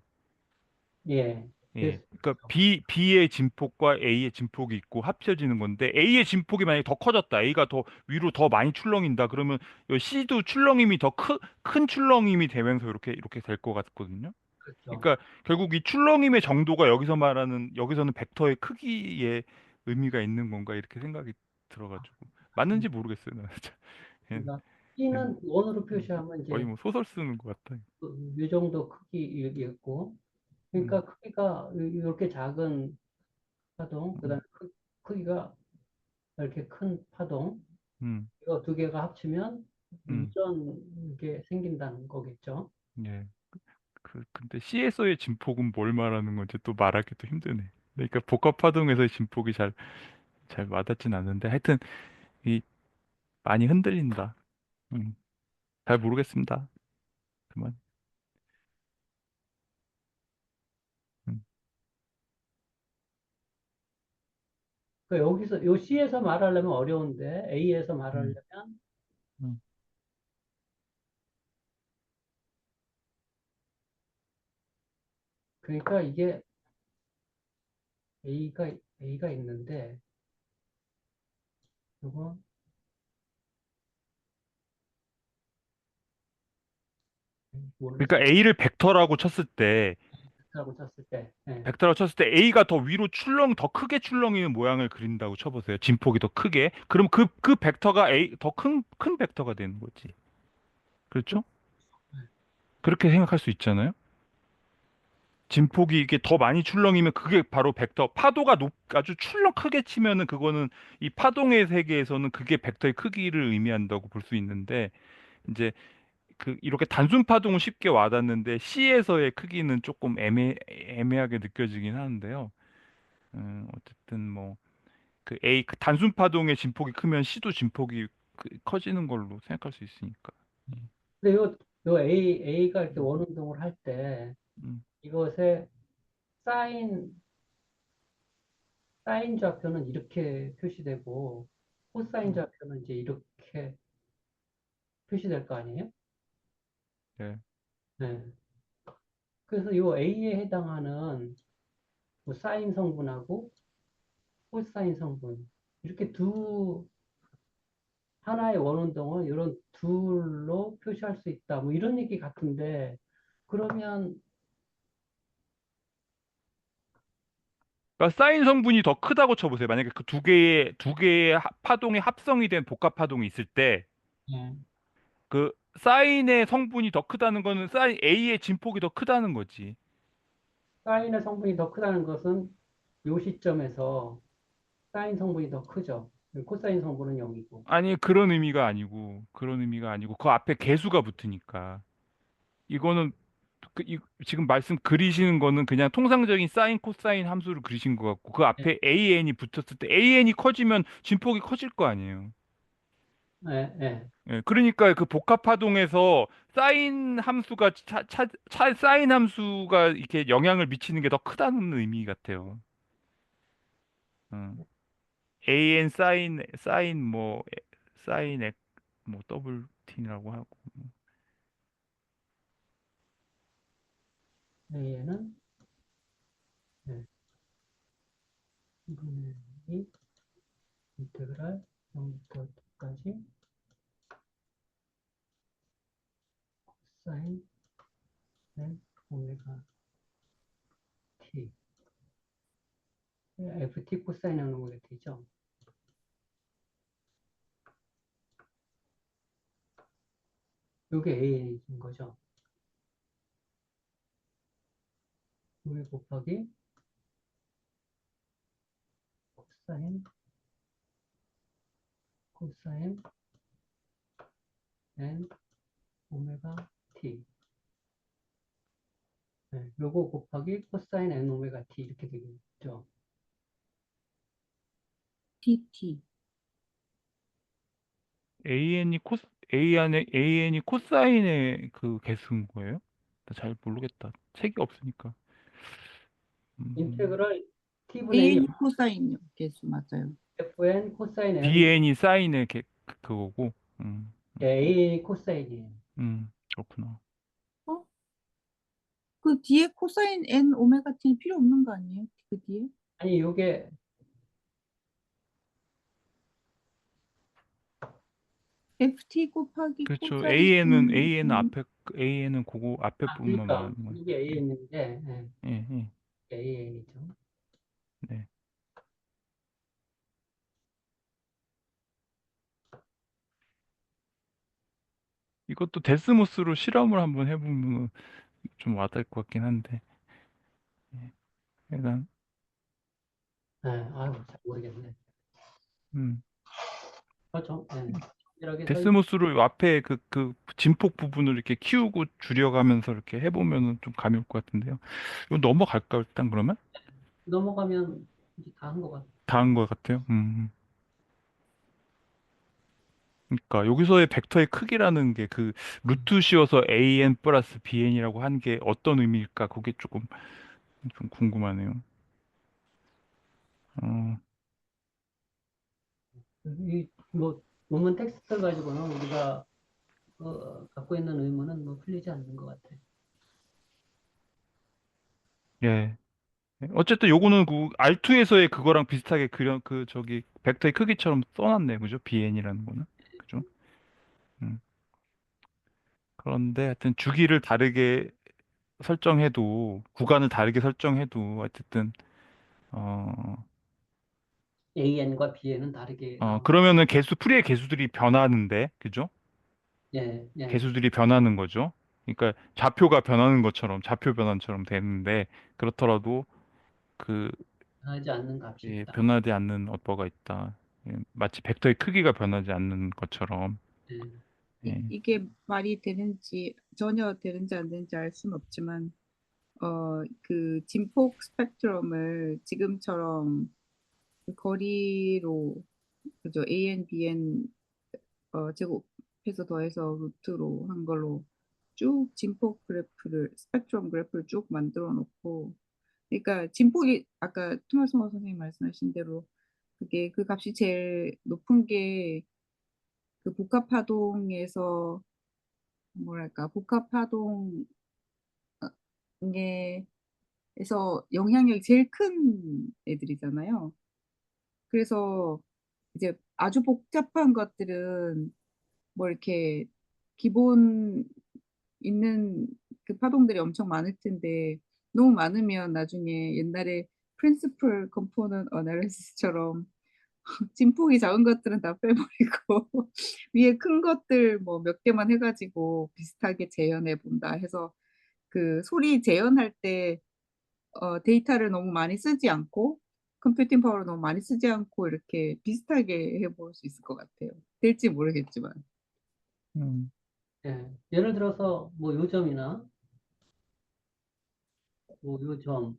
예, 예. 계속 그러니까 B의 진폭과 A의 진폭이 있고 합쳐지는 건데 A의 진폭이 만약에 더 커졌다. A가 더 위로 더 많이 출렁인다. 그러면 이 C도 출렁임이 더 큰 출렁임이 되면서 이렇게 될 것 같거든요. 그렇죠. 그러니까 결국 이 출렁임의 정도가 여기서는 벡터의 크기에 의미가 있는 건가 이렇게 생각이 들어가지고 맞는지 모르겠어요. 나는 참. 예, 그러니까 예. C는 원으로 표시하면 거의 이제 뭐 소설 쓰는 것 같아요. 이 정도 크기겠고, 음, 그러니까 크기가 이렇게 작은 파동, 그다음에 음, 크기가 이렇게 큰 파동, 음, 이거 두 개가 합치면 음, 이런 게 생긴다는 거겠죠. 예. 근데 C에서의 진폭은 뭘 말하는 건지 또 말하기도 힘드네. 그러니까 복합파동에서의 진폭이 잘 와닿진 않는데 하여튼 이 많이 흔들린다. 음, 잘 모르겠습니다. 그만. 음, 그러니까 여기서 요 C에서 말하려면 어려운데 A에서 음, 말하려면 음. 그러니까 이게 A가 있는데 이거 그러니까 모르겠어요. A를 벡터라고 쳤을 때 라고 쳤을 때, 예. 벡터라고 쳤을 때 A가 더 위로 더 크게 출렁이는 모양을 그린다고 쳐보세요. 진폭이 더 크게. 그럼 그 벡터가 더 큰 벡터가 되는 거지. 그렇죠? 그렇게 생각할 수 있잖아요. 진폭이 이게 더 많이 출렁이면 그게 바로 파도가 아주 크게 치면은 그거는 이 파동의 세계에서는 그게 벡터의 크기를 의미한다고 볼 수 있는데 이제 그 이렇게 단순 파동은 쉽게 와닿는데 C에서의 크기는 조금 애매하게 느껴지긴 하는데요. 어쨌든 뭐 그 단순 파동의 진폭이 크면 C도 진폭이 커지는 걸로 생각할 수 있으니까. 근데 요 A가 이렇게 음, 원운동을 할 때 음, 이것의 사인, 사인 좌표는 이렇게 표시되고 코사인 음, 좌표는 이제 이렇게 표시될 거 아니에요? 네. 네. 그래서 요 A에 해당하는 뭐 사인 성분하고 코사인 성분 이렇게 하나의 원운동을 이런 둘로 표시할 수 있다. 뭐 이런 얘기 같은데 그러면 그러니까 사인 성분이 더 크다고 쳐보세요. 만약에 그 두 개의 파동이 합성이 된 복합 파동이 있을 때 예, 그 사인의 성분이 더 크다는 거는 사인 A의 진폭이 더 크다는 거지. 사인의 성분이 더 크다는 것은 요 시점에서 사인 성분이 더 크죠. 코사인 성분은 0이고. 아니, 그런 의미가 아니고, 그 앞에 개수가 붙으니까. 이거는, 지금 말씀 그리시는 거는 그냥 통상적인 사인, 코사인 함수를 그리신 것 같고, 그 예, 앞에 AN이 붙었을 때, AN이 커지면 진폭이 커질 거 아니에요. 예, 예. 예, 그러니까 그 복합파동에서 사인 함수가 이렇게 영향을 미치는 게 더 크다는 의미 같아요. 어. AN 사인 뭐 더블 T라고 하고. A는 예, 이분의 이 인테그랄 0부터 2까지 사인 N 오메가 T. FT 코사인 N 오메가 T죠. 요게 A인 거죠. 요게 곱하기 코사인 N 오메가 T. 네, 요거 곱하기 코사인 N 오메가 T 이렇게 되겠죠. TT. AN이 AN이 코사인의 그 개수인 거예요? 나 잘 모르겠다. 책이 없으니까. 인테그랄 T분의 2 AN 코사인요. 개수 맞아요. FN 코사인 N BN이 사인의 그거고. 음, A 코사인이에요. 그렇구나. 어? 그 뒤에 코사인 N 오메가 T는 필요 없는 거 아니에요? 그 뒤에? 아니 요게 FT 곱하기 그렇죠. 코사인 N AN은 그거 앞에 부분만 그러니까 말하는 거죠. 이게 AN인데 예, 예, AN이죠. 네. 이것도 데스모스로 실험을 한번 해보면 좀 와닿을 것 같긴 한데. 예, 일단, 아유 잘 모르겠네. 음, 그렇죠. 정밀하게 데스모스로 앞에 그 진폭 부분을 이렇게 키우고 줄여가면서 이렇게 해보면은 좀 감이 올 것 같은데요. 이거 넘어갈까요, 일단 그러면? 넘어가면 이제 다 한 것 같아요. 다 한 것 같아요. 그러니까 여기서의 벡터의 크기라는 게 그 루트 씌워서 an 플러스 bn이라고 한 게 어떤 의미일까? 그게 조금 좀 궁금하네요. 어, 이뭐 논문 텍스트 가지고는 우리가 갖고 있는 의문은 뭐 풀리지 않는 것 같아요. 예. 어쨌든 요거는 그 R2에서의 그거랑 비슷하게 그 저기 벡터의 크기처럼 써놨네, 그죠? bn이라는 거는, 그죠? 음. 그런데 하여튼 주기를 다르게 설정해도 구간을 다르게 설정해도 어쨌든 어, AN과 BN은 다르게 나오죠. 그러면은 풀이의 개수들이 변하는데, 그죠? 예, 예. 개수들이 변하는 거죠. 그러니까 좌표가 변하는 것처럼 좌표 변환처럼 되는데 그렇더라도 그 변하지 않는 값이 예, 있다. 변하지 않는 어퍼가 있다. 예, 마치 벡터의 크기가 변하지 않는 것처럼. 예. 예. 이게 말이 되는지 전혀 되는지 안 되는지 알 수는 없지만 그 진폭 스펙트럼을 지금처럼 그 거리로 그죠 AN, BN 제곱해서 더해서 루트로 한 걸로 쭉 진폭 그래프를 스펙트럼 그래프를 쭉 만들어 놓고 그러니까 진폭이 아까 토마스 선생님 말씀하신 대로 그게 그 값이 제일 높은 게 그 복합파동에서 뭐랄까 복합파동에서 영향력이 제일 큰 애들이잖아요. 그래서 이제 아주 복잡한 것들은 뭐 이렇게 기본 있는 그 파동들이 엄청 많을 텐데 너무 많으면 나중에 옛날에 프린시플 컴포넌트 어널리시스처럼 진폭이 작은 것들은 다 빼버리고 위에 큰 것들 뭐 몇 개만 해가지고 비슷하게 재현해 본다 해서 그 소리 재현할 때 데이터를 너무 많이 쓰지 않고 컴퓨팅 파워를 너무 많이 쓰지 않고 이렇게 비슷하게 해볼 수 있을 것 같아요. 될지 모르겠지만. 음. 예. 예를 들어서 뭐 요점이나 뭐 요점은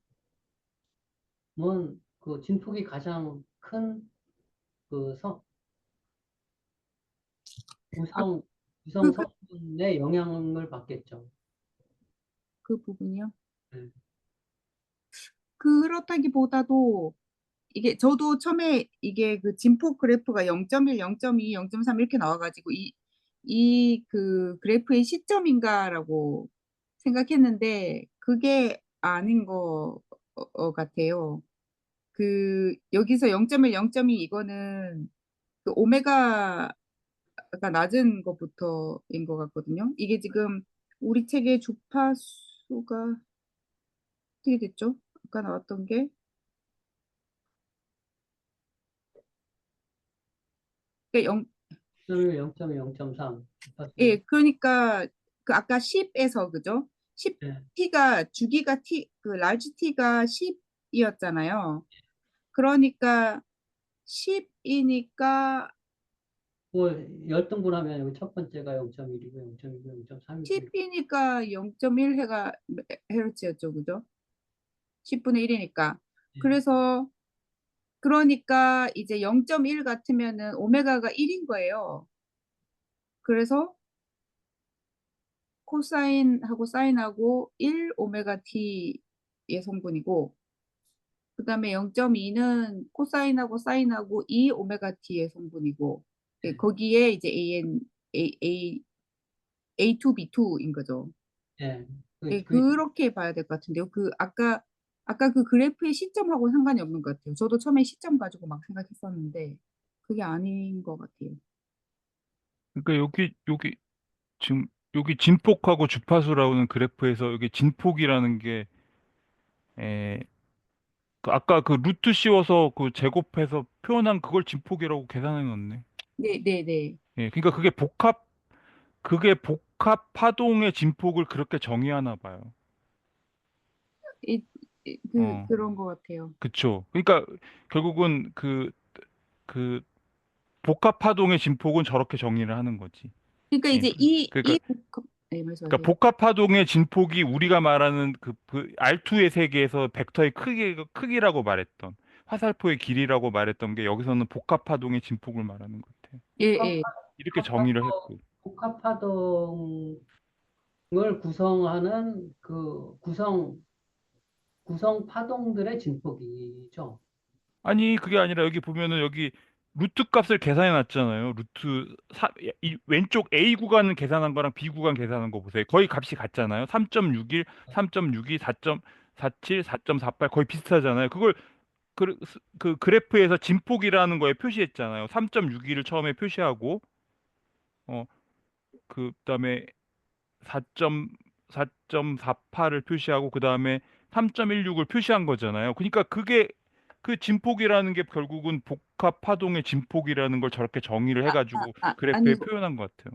그 진폭이 가장 큰 그 아, 구성 구성 그, 그, 성분에 영향을 받겠죠. 그 부분이요? 예. 그렇다기보다도 이게 저도 처음에 이게 그 진폭 그래프가 0.1, 0.2, 0.3 이렇게 나와가지고 이 그 그래프의 시점인가라고 생각했는데 그게 아닌 거 같아요. 그 여기서 0.1, 0.2 이거는 그 오메가가 낮은 것부터인 것 같거든요. 이게 지금 우리 책의 주파수가 어떻게 됐죠? 아까 나왔던 게 0, 0.1, 0.2, 0.3 예, 주파수. 그러니까 그 아까 10에서 그죠? 예. 10T가 주기가 T 그 라지 T가 10이었잖아요. 그러니까 10이니까 뭐 열등분하면 여기 첫 번째가 0.1이고 0.2고 0.3이고 10이니까 0.1 해가 헤르츠였죠, 그죠? 10분의 1이니까. 그래서 그러니까 이제 0.1 같으면은 오메가가 1인 거예요. 그래서 코사인하고 사인하고 1 오메가 T의 성분이고 그다음에 0.2는 코사인하고 사인하고 2 오메가 t의 성분이고 예, 거기에 이제 A2, B2인 거죠. 예. 예, 그 그렇게 봐야 될 것 같은데요. 그 아까 그 그래프의 시점하고 상관이 없는 것 같아요. 저도 처음에 시점 가지고 막 생각했었는데 그게 아닌 것 같아요. 그러니까 여기 지금 여기 진폭하고 주파수라는 그래프에서 여기 진폭이라는 게 에, 그 아까 그 루트 씌워서 그 제곱해서 표현한 그걸 진폭이라고 계산해 놓네. 네, 네, 네. 예, 그러니까 그게 복합 파동의 진폭을 그렇게 정의하나 봐요. 이, 어, 그런 것 같아요. 그쵸. 그러니까 결국은 그 복합 파동의 진폭은 저렇게 정의를 하는 거지. 그러니까 예. 이제 그러니까 네, 그러니까 말씀하세요. 복합 파동의 진폭이 우리가 말하는 그 R2의 세계에서 벡터의 크기라고 말했던 화살표의 길이라고 말했던 게 여기서는 복합 파동의 진폭을 말하는 것 같아요. 예, 복합, 예. 이렇게 정의를 했고. 복합파동을 구성하는 그 구성 파동들의 진폭이죠. 아니, 그게 아니라 여기 보면은 여기 루트 값을 계산해 놨잖아요. 이 왼쪽 A 구간 계산한 거랑 B 구간 계산한 거 보세요. 거의 값이 같잖아요. 3.61, 3.62, 4.47, 4.48 거의 비슷하잖아요. 그걸 그 그래프에서 진폭이라는 거에 표시했잖아요. 3.61을 처음에 표시하고 그다음에 4.48을 표시하고 그다음에 3.16을 표시한 거잖아요. 그러니까 그게 그 진폭이라는 게 결국은 복합 파동의 진폭이라는 걸 저렇게 정의를 해가지고 그래프에 아니고 표현한 것 같아요.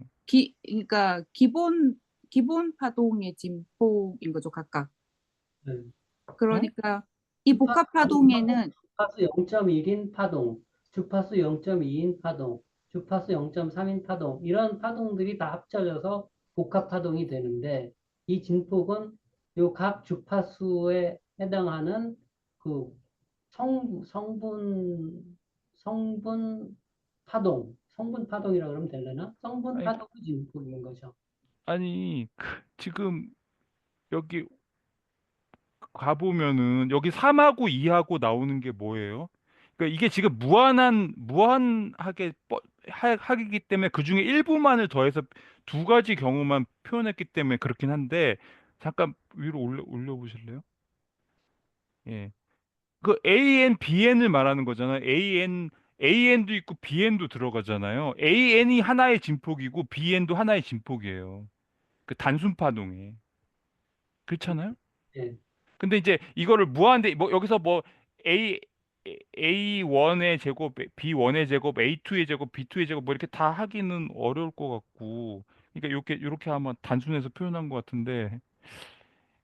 그러니까 기본 파동의 진폭인 거죠, 각각. 네. 응? 그러니까 이 주파수 복합 파동에는 0.1인 파동, 주파수 0.2인 파동, 주파수 0.3인 파동, 이런 파동들이 다 합쳐져서 복합 파동이 되는데, 이 진폭은 요 각 주파수에 해당하는 그 성분 성분 파동이라고 그러면 되려나? 성분 아니, 파동이 진폭인 거죠. 아니 지금 여기 가보면은 여기 3하고 2하고 나오는 게 뭐예요? 그러니까 이게 지금 무한하게 하기 때문에 그 중에 일부만을 더해서 두 가지 경우만 표현했기 때문에 그렇긴 한데 잠깐 위로 올려보실래요? 예. 그 AN, BN을 말하는 거잖아요. AN도 있고 BN도 들어가잖아요. AN이 하나의 진폭이고 BN도 하나의 진폭이에요. 그 단순 파동에. 그렇잖아요? 예. 근데 이제 이거를 무한대 뭐 여기서 뭐 A A1의 제곱, B1의 제곱, A2의 제곱, B2의 제곱 뭐 이렇게 다 하기는 어려울 것 같고 그러니까 이렇게 하면 단순해서 표현한 것 같은데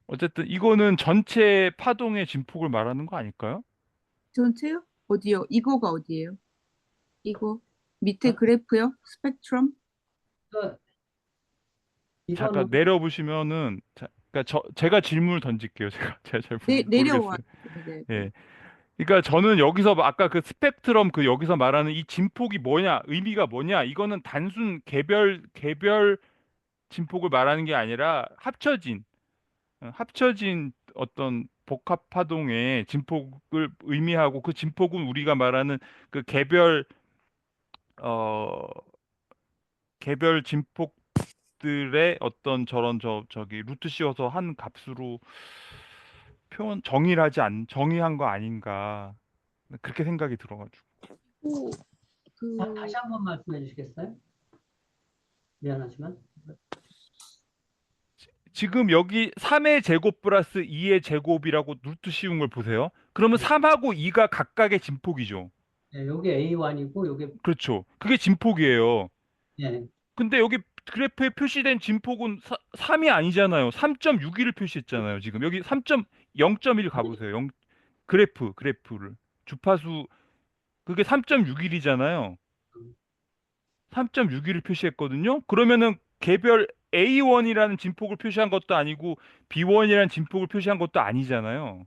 어쨌든 이거는 전체 파동의 진폭을 말하는 거 아닐까요? 전체요? 어디요? 이거가 어디예요? 이거 밑에 어? 그래프요? 스펙트럼? 그, 잠깐 이거는 내려보시면은 그러니까 제가 질문을 던질게요. 제가 잘 내려와. 모르겠어요. 네, 네. 예. 그러니까 저는 여기서 아까 그 스펙트럼 그 여기서 말하는 이 진폭이 뭐냐, 의미가 뭐냐, 이거는 단순 개별 진폭을 말하는 게 아니라 합쳐진 어떤 복합 파동의 진폭을 의미하고 그 진폭은 우리가 말하는 그 어 개별 진폭들의 어떤 저런 저기 루트 씌워서 한 값으로 정의한 거 아닌가 그렇게 생각이 들어가지고. 또 다시 그 한번 말씀해 주시겠어요? 미안하지만. 지금 여기 3의 제곱 플러스 2의 제곱이라고 루트 씌운 걸 보세요. 그러면 예, 3하고 2가 각각의 진폭이죠. 예, 요게 A1이고 요게 그렇죠. 그게 진폭이에요. 예, 근데 여기 그래프에 표시된 진폭은 3이 아니잖아요. 3.61을 표시했잖아요. 지금 여기 0.1 가보세요. 그래프를 주파수 그게 3.61이잖아요. 3.61을 표시했거든요. 그러면은 개별 A1이라는 진폭을 표시한 것도 아니고 B1이라는 진폭을 표시한 것도 아니잖아요.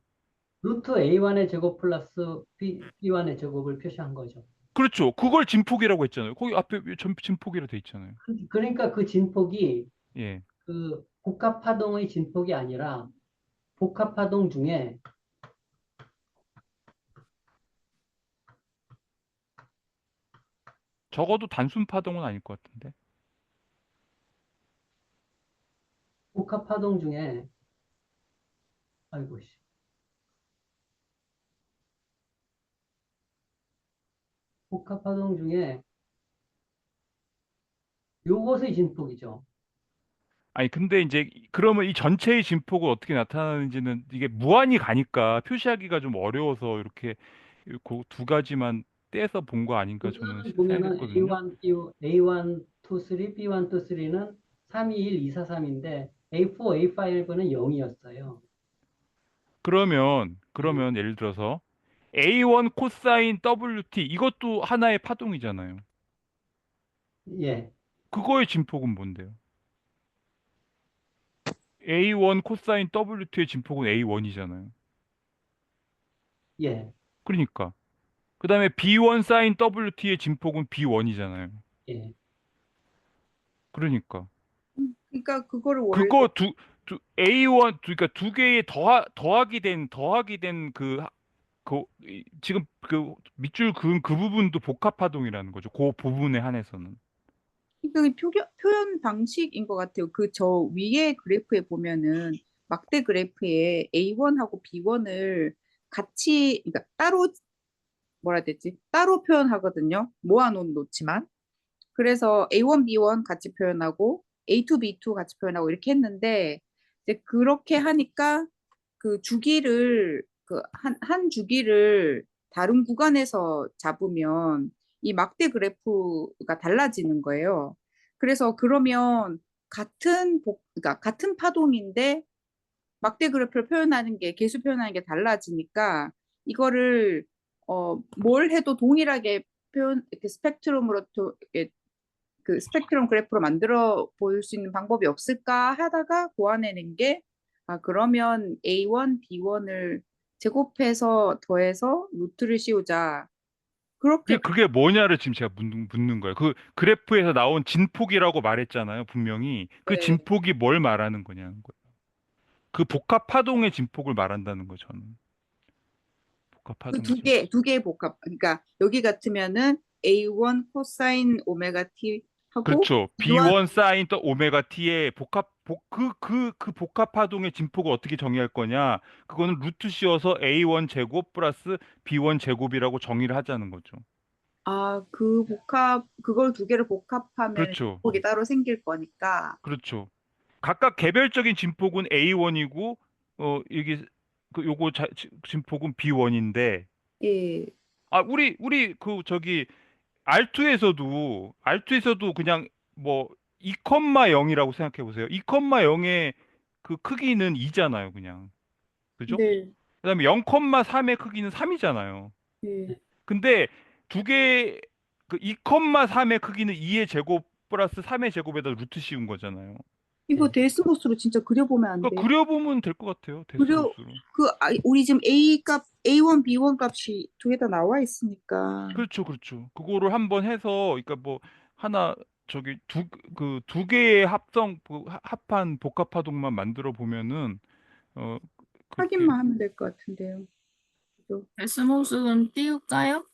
루트 A1의 제곱 플러스 B1의 제곱을 표시한 거죠. 그렇죠. 그걸 진폭이라고 했잖아요. 거기 앞에 진폭이라 돼 있잖아요. 그러니까 그 진폭이 예. 그 복합파동의 진폭이 아니라 복합파동 중에 적어도 단순 파동은 아닐 것 같은데. 복합파동 중에 아이고 씨. 복합파동 중에 요것의 진폭이죠. 아니 근데 이제 그러면 이 전체의 진폭을 어떻게 나타나는지는 이게 무한히 가니까 표시하기가 좀 어려워서 이렇게 그 두 가지만 떼서 본 거 아닌가 저는 그거는 보면은 생각했거든요. A1, A1, 2, 3, B1, 2, 3는 3, 2, 1, 2, 4, 3인데 A4, A5는 0이었어요. 그러면 예를 들어서 A1 코사인 WT 이것도 하나의 파동이잖아요. 예, 그거의 진폭은 뭔데요? A1 코사인 WT의 진폭은 A1이잖아요. 예, 그러니까 그다음에 B1 사인 WT의 진폭은 B1이잖아요. 예. 그러니까 그러니까 그거를 원래 그거 A1 그러니까 두 개의 더하기 된 지금 그 밑줄 그은 그 부분도 복합 파동이라는 거죠. 그 부분에 한해서는. 그 표현 방식인 것 같아요. 그 저 위에 그래프에 보면은 막대 그래프에 A1하고 B1을 같이 그러니까 따로 뭐라 해야 되지? 따로 표현하거든요. 놓지만. 그래서 A1, B1 같이 표현하고 A2, B2 같이 표현하고 이렇게 했는데 이제 그렇게 하니까 그 주기를 한 주기를 다른 구간에서 잡으면 이 막대 그래프가 달라지는 거예요. 그래서 그러면 그러니까 같은 파동인데 막대 그래프를 표현하는 게 개수 표현하는 게 달라지니까 이거를 뭘 해도 동일하게 이렇게 스펙트럼으로 이렇게 그 스펙트럼 그래프로 만들어 볼 수 있는 방법이 없을까 하다가 고안해낸 게 그러면 A1, B1을 제곱해서 더해서 루트를 씌우자. 그렇게 그게 뭐냐를 지금 제가 묻는 거예요. 그 그래프에서 나온 진폭이라고 말했잖아요. 분명히 그 네. 진폭이 뭘 말하는 거냐는 거예요. 그 복합 파동의 진폭을 말한다는 거 저는. 복합 그 파동의 진폭. 두 개의 복합. 그러니까 여기 같으면은 A1 코사인 오메가 T 하고 그렇죠. B1 B1 사인 또 오메가 T의 그 복합 파동의 진폭을 어떻게 정의할 거냐? 그거는 루트 씌워서 A1 제곱 플러스 B1 제곱이라고 정의를 하자는 거죠. 그걸 두 개를 복합하면 그렇죠. 진폭이 따로 생길 거니까. 그렇죠. 각각 개별적인 진폭은 A1이고 이게 요거 진폭은 B1인데 예. 우리 그 저기 R2에서도 그냥 뭐 2,0이라고 생각해 보세요. 2,0의 그 크기는 2잖아요, 그냥. 그죠? 네. 그다음에 0,3의 크기는 3이잖아요. 네. 근데 두 개, 그 2,3의 크기는 2의 제곱 플러스 3의 제곱에다 루트 씌운 거잖아요. 이거 네. 데스보스로 진짜 그려보면 안 그러니까 돼요? 그려보면 될 것 같아요. 그려 데스보스로. 우리 지금 A 값 A1, B1 값이 두 개 다 나와 있으니까 그렇죠, 그렇죠. 그거를 한번 해서, 그러니까 뭐 하나 저기 두 개의 합한 복합파동만 만들어 보면은 어 그렇게. 확인만 하면 될 것 같은데요. 그죠? 데스모스는 띄울까요?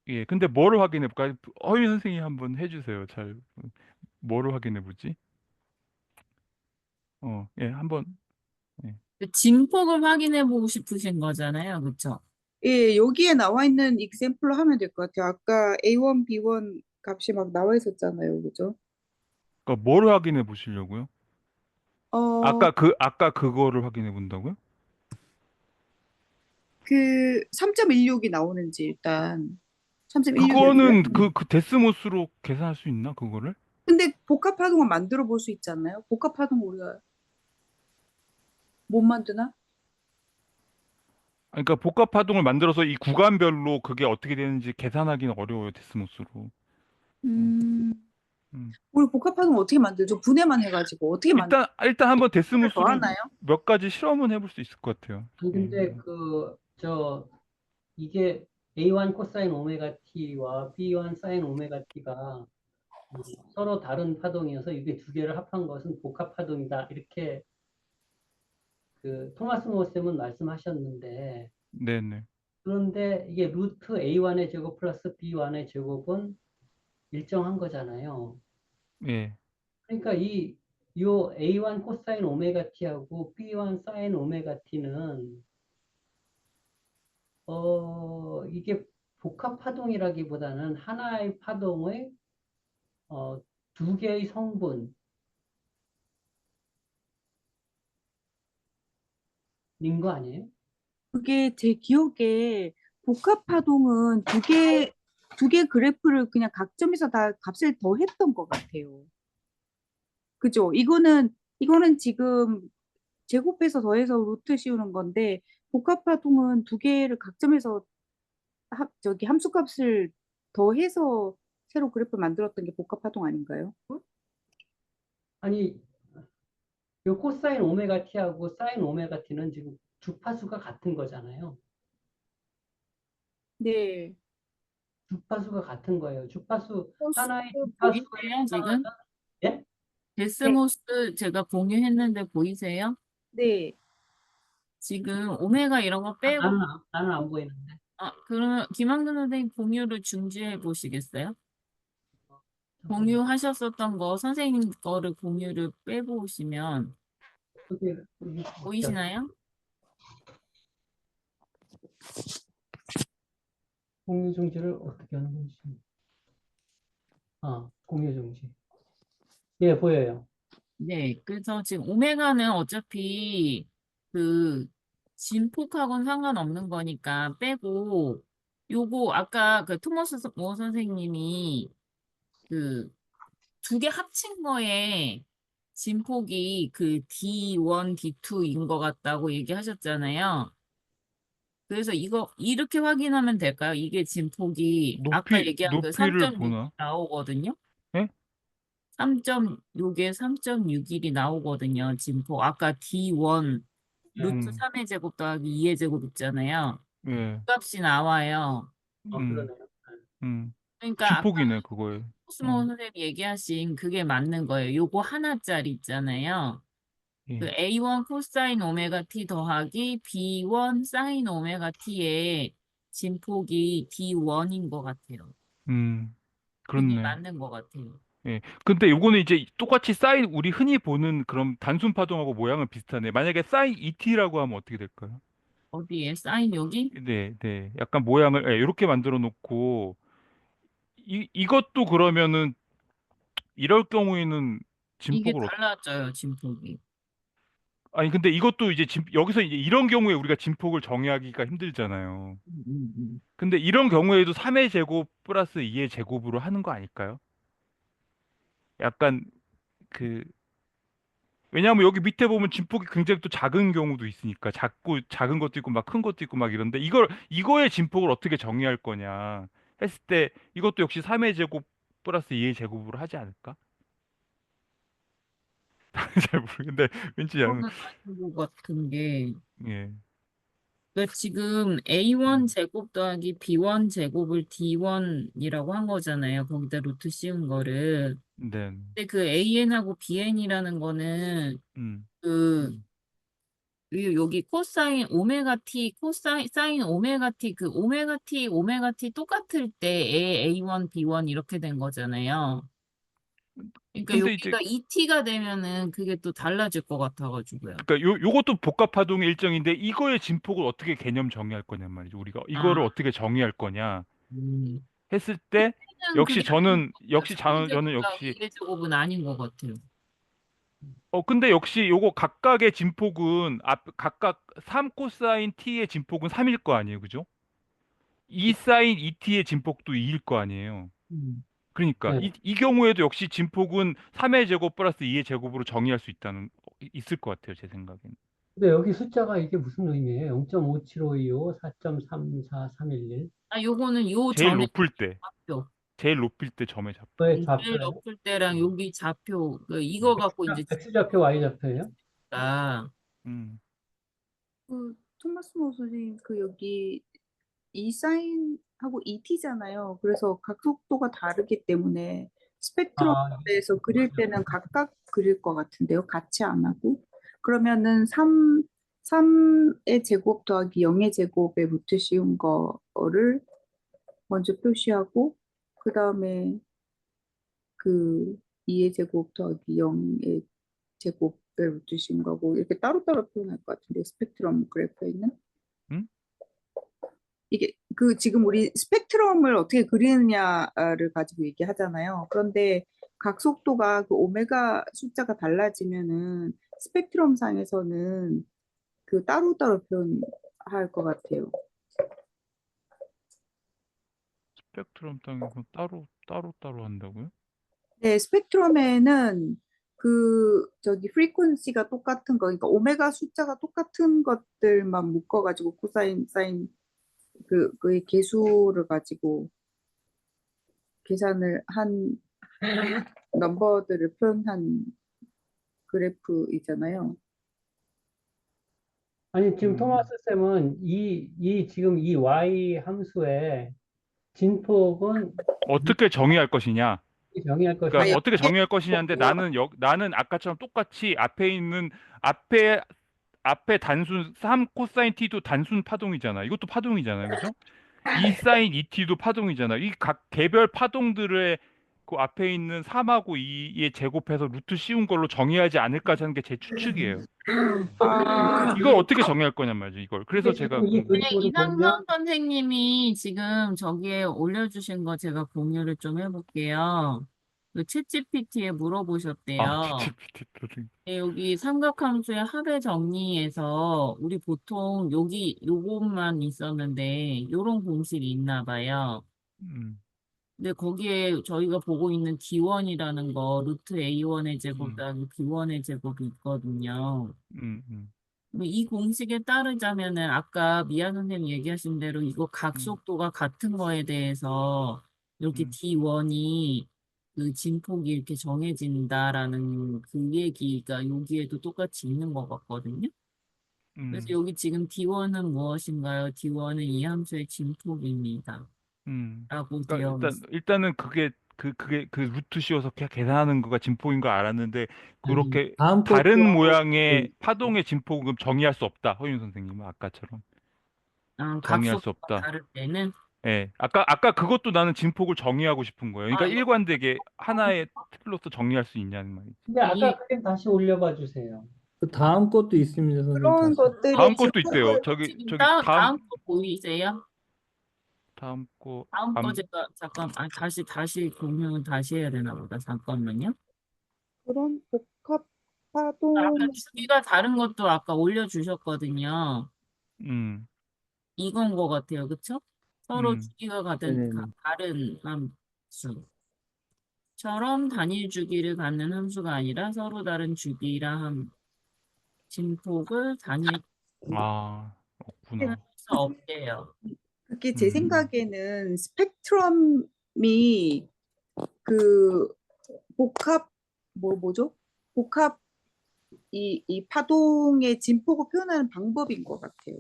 예. 근데 뭐를 확인해 볼까요? 허윤 선생님 한번 해주세요. 잘 뭐를 확인해 보지? 예, 한번. 예. 그 진폭을 확인해 보고 싶으신 거잖아요. 그쵸? 예, 여기에 나와 있는 example로 하면 될 것 같아요. 아까 A1, B1 값이 막 나와 있었잖아요. 그죠? 그러니까 뭐를 확인해 보시려고요? 어, 아까 그거를 확인해 본다고요? 그 3.16이 나오는지 일단 3.16이 어디야? 그거는 그 데스모스로 계산할 수 있나 그거를? 근데 복합파동을 만들어 볼 수 있잖아요. 복합파동 우리가 못 만드나? 그러니까 복합 파동을 만들어서 이 구간별로 그게 어떻게 되는지 계산하기는 어려워요, 데스모스로. 어, 음, 음. 우리 복합파동 어떻게 만들죠? 분해만 해가지고 어떻게 일단 한번 더 데스모스로 하나요? 몇 가지 실험은 해볼 수 있을 것 같아요. 아니, 예. 근데 이게 A1 코사인 오메가 T와 B1 사인 오메가 T가 서로 다른 파동이어서 이게 두 개를 합한 것은 복합 파동이다. 이렇게 그 토마스 모쌤은 말씀하셨는데, 네네. 그런데 이게 루트 A1의 제곱 플러스 B1의 제곱은 일정한 거잖아요. 예. 그러니까 요 A1 코사인 오메가 T하고 B1 사인 오메가 T는 이게 복합 파동이라기보다는 하나의 파동의 두 개의 성분인 거 아니에요? 그게 제 기억에 복합파동은 두 개 그래프를 그냥 각 점에서 다 값을 더했던 것 같아요. 그죠? 이거는 지금 제곱해서 더해서 루트 씌우는 건데 복합파동은 두 개를 각 점에서 저기 함수값을 더해서 새로 그래프 만들었던 게 복합파동 아닌가요? 아니, 요 코사인 오메가 T하고 사인 오메가 T는 지금 주파수가 같은 거잖아요. 네. 주파수가 같은 거예요. 하나의 데스모스 주파수가 보이세요, 일정하면, 지금? 예? 네. 데스모스 제가 공유했는데 보이세요? 네. 지금 오메가 이런 거 빼고, 나는 안 보이는데. 그러면 김학근 선생님 공유를 중지해 보시겠어요? 잠깐만. 공유하셨었던 거, 선생님 거를 공유를 빼보시면 여기 보이시나요? 공유 중지를 어떻게 하는 건지. 공유 중지. 예, 보여요. 네, 그래서 지금 오메가는 어차피 그 진폭하고는 상관없는 거니까 빼고 요거 아까 그 토머스 모 선생님이 그 두 개 합친 거에 진폭이 그 D1, D2인 것 같다고 얘기하셨잖아요. 그래서 이거 이렇게 확인하면 될까요? 이게 진폭이 아까 얘기한 그 높이를 3.6이 보나? 나오거든요. 예? 3.6에 3.61이 나오거든요. 진폭. 아까 D1 루트 음. 3의 제곱 더하기 2의 제곱 있잖아요. 예. 그 값이 나와요. 음. 그러네요. 음. 그러니까 아까 진폭이네, 그거에. 코스모 선생님이 얘기하신 그게 맞는 거예요. 요거 하나짜리 있잖아요. 그 예. A1 코사인 오메가 T 더하기 B1 사인 오메가 T의 진폭이 D1인 것 같아요. 음. 그게 그렇네. 맞는 것 같아요. 예. 근데 요거는 이제 똑같이 우리 흔히 보는 그런 단순 파동하고 모양은 비슷하네. 만약에 사인 ET라고 하면 어떻게 될까요? 어디에 사인 여기? 네, 네. 약간 모양을 이렇게 만들어 놓고 이것도 그러면은 이럴 경우에는 이게 진폭을 달라져요, 진폭이. 아니 근데 이것도 이제 여기서 이제 이런 경우에 우리가 진폭을 정의하기가 힘들잖아요. 음, 음, 음. 근데 이런 경우에도 3의 제곱 플러스 2의 제곱으로 하는 거 아닐까요? 약간 그 왜냐하면 여기 밑에 보면 진폭이 굉장히 또 작은 경우도 있으니까 작은 것도 있고 막 큰 것도 있고 막 이런데 이거의 진폭을 어떻게 정의할 거냐 했을 때 이것도 역시 3의 제곱 플러스 2의 제곱으로 하지 않을까? 잘 모르겠는데 왠지 그거는 아닌 것 같은 게 예. 그러니까 지금 A1 제곱 더하기 B1 제곱을 D1이라고 한 거잖아요. 거기다 루트 씌운 거를. 네. 근데 그 AN하고 BN이라는 거는 음. 그 여기 코사인 오메가 T 사인 오메가 T 그 오메가 T 똑같을 때 A1 B1 이렇게 된 거잖아요. 그러니까 근데 이제 여기가 ET가 되면은 그게 또 달라질 것 같아가지고요. 그러니까 요것도 복합 파동의 일정인데 이거의 진폭을 어떻게 개념 정의할 거냔 말이죠. 우리가 이거를 아, 어떻게 정의할 거냐 음. 했을 때 는 그게 아닌 것 같아요. 3의 저는 제곱 더하기 역시 1의 제곱은 아닌 것 같아요. 근데 역시 요거 각각의 진폭은 각각 3 코사인 t의 진폭은 3일 거 아니에요. 그죠? 2 사인 2t의 진폭도 2일 거 아니에요. 음. 그러니까 네. 이 경우에도 역시 진폭은 3의 제곱 플러스 2의 제곱으로 정의할 수 있을 것 같아요. 제 생각에는. 근데 여기 숫자가 이게 무슨 의미예요? 0.575255, 4.34311. 아, 요거는 요 제일 전에 높을 때, 좌표. 제일 높일 때 점의 좌표. 그거의 제일 좌표예요? 높을 때랑 여기 좌표, 이거 갖고 이제 X 좌표, Y 좌표예요? 아, 음, 그 토마스 모 선생님 그 여기 이 사인하고 이 t잖아요. 그래서 각속도가 다르기 때문에 아, 스펙트럼에서 그릴 때는 각각 그릴 것 같은데요. 같이 안 하고. 그러면은 3의 제곱 더하기 0의 제곱에 루트 씌운 거를 먼저 표시하고 그 다음에 그 2의 제곱 더하기 0의 제곱에 루트 씌운 거고 이렇게 따로따로 표현할 것 같은데 스펙트럼 그래프에는 음? 이게 그 지금 우리 스펙트럼을 어떻게 그리느냐를 가지고 얘기하잖아요. 그런데 각 속도가 그 오메가 숫자가 달라지면은 스펙트럼 상에서는 그 따로따로 표현할 것 같아요. 스펙트럼 땅에서 따로 한다고요? 네, 스펙트럼에는 그 저기 프리퀀시가 똑같은 거, 그러니까 오메가 숫자가 똑같은 것들만 묶어가지고 코사인, 사인 그의 개수를 가지고 계산을 한 넘버들을 표현한 그래프이잖아요. 아니, 지금 음, 토마스 쌤은 지금 이 Y 함수의 진폭은 어떻게 정의할 것이냐? 정의할 아, 것이냐? 그러니까 어떻게 여기에 정의할 것이냐인데 나는 아까처럼 똑같이 앞에 단순 3 코사인 t도 단순 파동이잖아. 이것도 파동이잖아요. 그죠? 2 사인 2t도 파동이잖아. 이 각 개별 파동들의 그 앞에 있는 3하고 2의 제곱해서 루트 씌운 걸로 정의하지 않을까 하는 게 제 추측이에요. 이걸 어떻게 정의할 거냔 말이죠, 이걸. 그래서 근데 제가 지금 이 그림으로 이상선 보면 선생님이 지금 저기에 올려주신 거 제가 공유를 좀 해볼게요. 그 챗GPT에 물어보셨대요. GPT 네, 여기 삼각함수의 합의 정리에서 우리 보통 여기 요것만 있었는데 요런 공식이 있나 봐요. 음, 근데 거기에 저희가 보고 있는 D1이라는 거 루트 A1의 제곱 음, 더하기 B1의 제곱이 있거든요. 음, 음, 이 공식에 따르자면은 아까 미아 선생님 얘기하신 대로 이거 음, 각속도가 같은 거에 대해서 이렇게 음, D1이 그 진폭이 이렇게 정해진다라는 그 얘기가 여기에도 똑같이 있는 것 같거든요. 그래서 음, 여기 지금 D1은 무엇인가요? D1은 이 함수의 진폭입니다. 라고 그러니까 되어 있어요. 일단은 그게 그 루트 씌워서 계산하는 거가 진폭인 거 알았는데 아니, 그렇게 다음 다른 것도 모양의 그 파동의 진폭은 정의할 수 없다. 허윤 선생님은 아까처럼 정의할 수 각속도가 없다. 다를 때는 예. 아까 그것도 나는 진폭을 정의하고 싶은 거예요. 그러니까 여, 일관되게 하나의 틀로서 정의할 수 있냐는 말이지. 근데 아까 이 그림 다시 올려봐 주세요. 그 다음 것도 있습니다, 선생님. 그런 다시. 것들의 다음 것도 있대요. 진폭을 지금 저기 다음 거 보이세요? 다음 거 다음 거 제가 잠깐 다시 공유 다시 해야 되나 보다. 잠깐만요. 그런 복합 아까 파동 주기가 다른 것도 아까 올려주셨거든요. 음, 이건 거 같아요. 그쵸? 서로 음, 주기가 네네네. 다른 함수. 처럼 단일 주기를 갖는 함수가 아니라 서로 다른 주기라 함. 진폭을 단일 아, 표현할 없구나. 수 없대요. 그게 제 음. 생각에는 스펙트럼이 그 복합 뭐죠? 복합 이 파동의 진폭을 표현하는 방법인 것 같아요.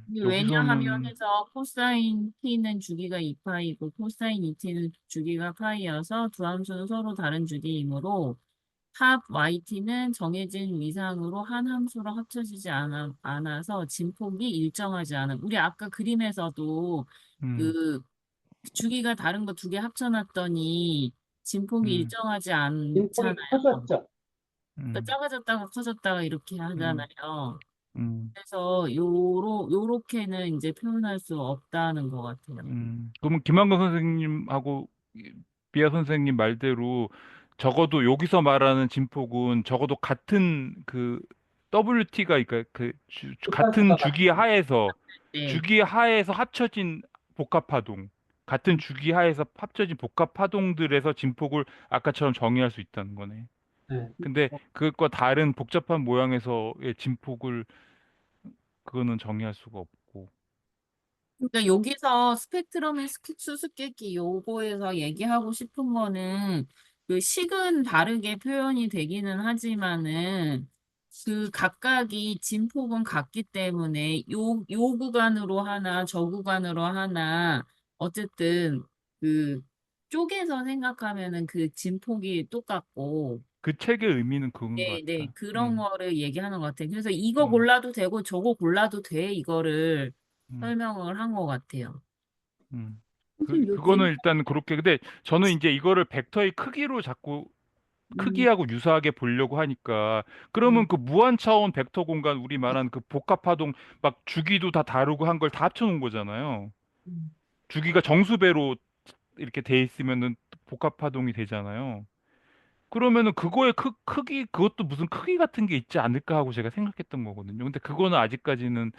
이게 여기서는 왜냐하면 해서 코사인 t는 주기가 2파이고 코사인 2t는 주기가 파이여서 두 함수는 서로 다른 주기이므로 합 yt는 정해진 위상으로 한 함수로 합쳐지지 않아서 진폭이 일정하지 않은. 우리 아까 그림에서도 음, 그 주기가 다른 거 두 개 합쳐놨더니 진폭이 음, 일정하지 진폭이 않잖아요. 커졌죠. 그러니까 음, 작아졌다가 커졌다가 이렇게 하잖아요. 음. 그래서 요렇게는 이제 표현할 수 없다는 것 같아요. 그러면 김한건 선생님하고 비아 선생님 말대로 적어도 여기서 말하는 진폭은 적어도 같은 그 WT가 그러니까 같은 주파수가 주기 같으면. 하에서 네. 합쳐진 복합 파동, 같은 주기 하에서 합쳐진 복합 파동들에서 진폭을 아까처럼 정의할 수 있다는 거네. 네. 근데 그것과 다른 복잡한 모양에서의 진폭을 그거는 정의할 수가 없고. 그러니까 여기서 스펙트럼의 수수께끼 요거에서 얘기하고 싶은 거는 그 식은 다르게 표현이 되기는 하지만은 그 각각이 진폭은 같기 때문에 요 구간으로 하나 저 구간으로 하나 어쨌든 그 쪼개서 생각하면은 그 진폭이 똑같고 그 책의 의미는 그건 네, 것 네, 같다. 그런 거를 얘기하는 것 같아요. 그래서 이거 음, 골라도 되고 저거 골라도 돼 이거를 음, 설명을 한 것 같아요. 음. 선생님 그거는 여기 일단 그렇게. 근데 저는 이제 이거를 벡터의 크기로 자꾸 음, 크기하고 유사하게 보려고 하니까 그러면 그 무한 차원 벡터 공간 우리 말하는 그 복합파동 막 주기도 다 다르고 한 걸 다 합쳐놓은 거잖아요. 음, 주기가 정수배로 이렇게 돼 있으면은 복합파동이 되잖아요. 그러면은 그거의 크기, 그것도 무슨 크기 같은 게 있지 않을까 하고 제가 생각했던 거거든요. 근데 그거는 아직까지는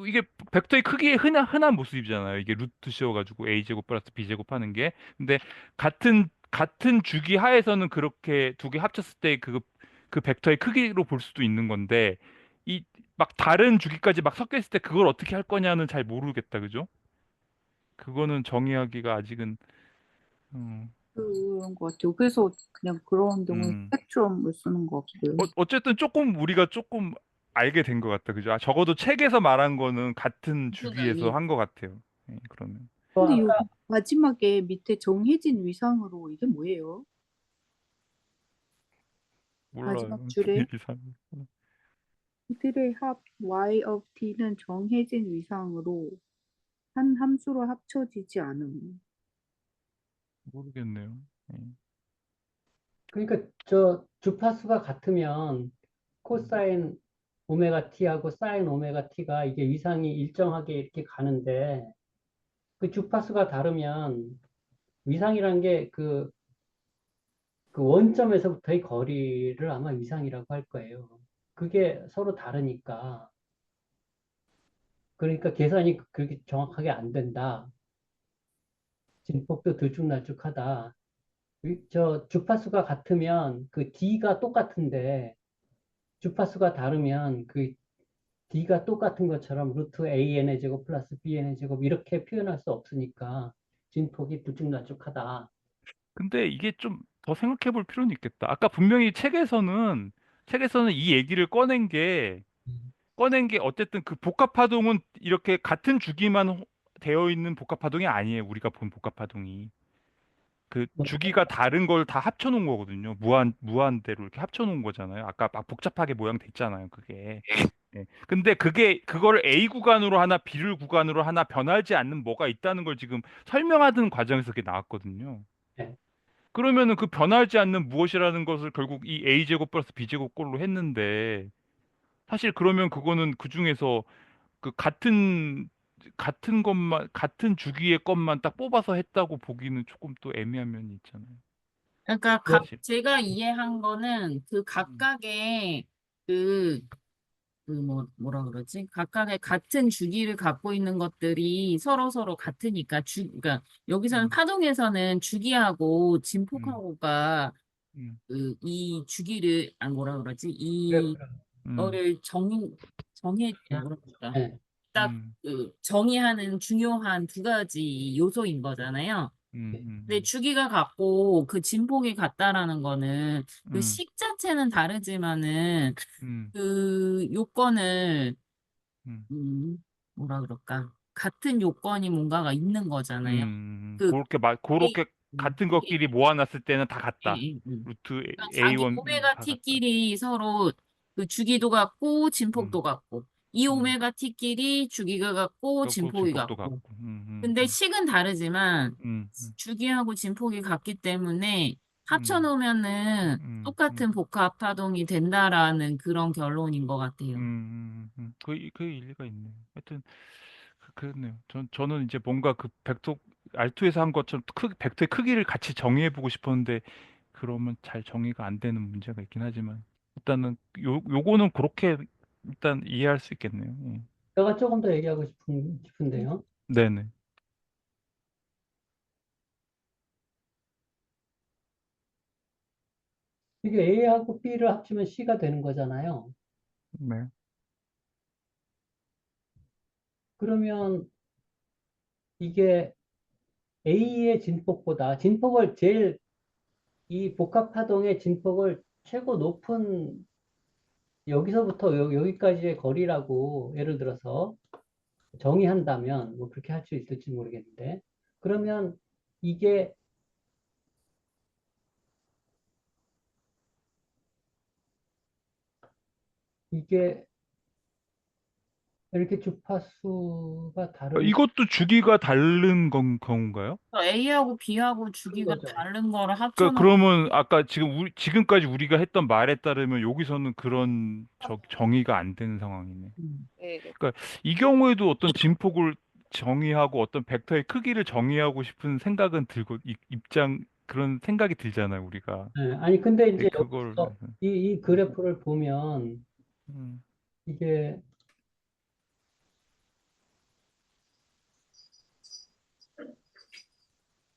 이게 벡터의 크기의 흔한 모습이잖아요. 이게 루트 씌워가지고 a 제곱 플러스 b 제곱 하는 게. 근데 같은 주기 하에서는 그렇게 두 개 합쳤을 때 그 벡터의 크기로 볼 수도 있는 건데 이 막 다른 주기까지 막 섞여 있을 때 그걸 어떻게 할 거냐는 잘 모르겠다, 그죠? 그거는 정의하기가 아직은 음, 그런 것 같아요. 그래서 그냥 그런 경우에 음. 스펙트럼을 쓰는 것 같고요. 어쨌든 우리가 조금 알게 된 것 같다. 그죠? 적어도 책에서 말한 거는 같은 무슨 주기에서 의미? 한 것 같아요. 예, 그러면. 근데 아까 여기 마지막에 밑에 정해진 위상으로 이게 뭐예요? 몰라요. 마지막 줄에 이상. 이들의 합 y of t는 정해진 위상으로 한 함수로 합쳐지지 않음. 모르겠네요. 예. 그러니까 저 주파수가 같으면 코사인 오메가 t하고 사인 오메가 t가 이게 위상이 일정하게 이렇게 가는데 그 주파수가 다르면 위상이란 게 그 원점에서부터의 거리를 아마 위상이라고 할 거예요. 그게 서로 다르니까. 그러니까 계산이 그렇게 정확하게 안 된다. 진폭도 들쭉날쭉하다. 저 주파수가 같으면 그 D가 똑같은데 주파수가 다르면 그 D가 똑같은 것처럼 루트 AN의 제곱 플러스 BN의 제곱 이렇게 표현할 수 없으니까 진폭이 들쭉날쭉하다. 근데 이게 좀 더 생각해 볼 필요는 있겠다. 아까 분명히 책에서는 이 얘기를 꺼낸 게 어쨌든 그 복합파동은 이렇게 같은 주기만 되어 있는 복합파동이 아니에요. 우리가 본 복합파동이. 그 뭐, 주기가 다른 걸 다 합쳐놓은 거거든요. 무한대로 이렇게 합쳐놓은 거잖아요. 아까 막 복잡하게 모양 됐잖아요. 그게. 예. 근데 그거를 A 구간으로 하나 B를 구간으로 하나 변하지 않는 뭐가 있다는 걸 지금 설명하던 과정에서 그게 나왔거든요. 예. 그러면은 그 변하지 않는 무엇이라는 것을 결국 이 A 제곱 플러스 B 제곱 꼴로 했는데 사실 그러면 그거는 그 중에서 그 같은 것만 같은 주기의 것만 딱 뽑아서 했다고 보기는 조금 또 애매한 면이 있잖아요. 그러니까 그 사실. 제가 이해한 거는 그 음, 각각의 그 뭐라 그러지? 각각의 같은 주기를 갖고 있는 것들이 서로 같으니까 그러니까 여기서는 파동에서는 주기하고 진폭하고가 이 주기를 뭐라 그러지? 그래, 이거를 뭐라 그럴까? 네. 딱 정의하는 중요한 두 가지 요소인 거잖아요. 근데 주기가 같고 그 진폭이 같다라는 거는 그 식 자체는 다르지만은 그 요건을 뭐라 그럴까? 같은 요건이 뭔가가 있는 거잖아요. 그 그렇게 음, 같은 것끼리 모아놨을 때는 다 같다. 루트 그러니까 자기 A1 오메가 다 같다. T끼리 서로 그 주기도 같고 진폭도 같고 이 음. 오메가 T끼리 주기가 같고 그렇고 진폭이 진폭도 같고 같고. 근데 식은 다르지만 음. 주기하고 진폭이 같기 때문에 음. 합쳐놓으면은 똑같은 복합 파동이 된다라는 그런 결론인 것 같아요. 그 일리가 있네. 하여튼 그렇네요. 저는 이제 뭔가 그 벡터 R2에서 한 것처럼 벡터의 크기를 같이 정의해보고 싶었는데 그러면 잘 정의가 안 되는 문제가 있긴 하지만 일단은 요거는 그렇게 일단 이해할 수 있겠네요. 예. 제가 조금 더 얘기하고 싶은데요. 네네. 이게 A하고 B를 합치면 C가 되는 거잖아요. 네. 그러면 이게 A의 진폭보다 이 복합파동의 진폭을 최고 높은 여기서부터 여기까지의 거리라고 예를 들어서 정의한다면 뭐 그렇게 할 수 있을지 모르겠는데 그러면 이게 이게 이렇게 주파수가 다른 이것도 주기가 다른 경우인가요? A하고 B하고 주기가 거죠. 다른 거를 그러니까 합쳐놓은 그러면 아까 지금까지 우리가 했던 말에 따르면 여기서는 그런 정의가 안 되는 상황이네. 네. 그러니까 이 경우에도 어떤 진폭을 정의하고 어떤 벡터의 크기를 정의하고 싶은 생각은 들고 그런 생각이 들잖아요, 우리가. 예, 아니 근데 근데 이제 그걸 여기서 이 그래프를 보면 음, 이게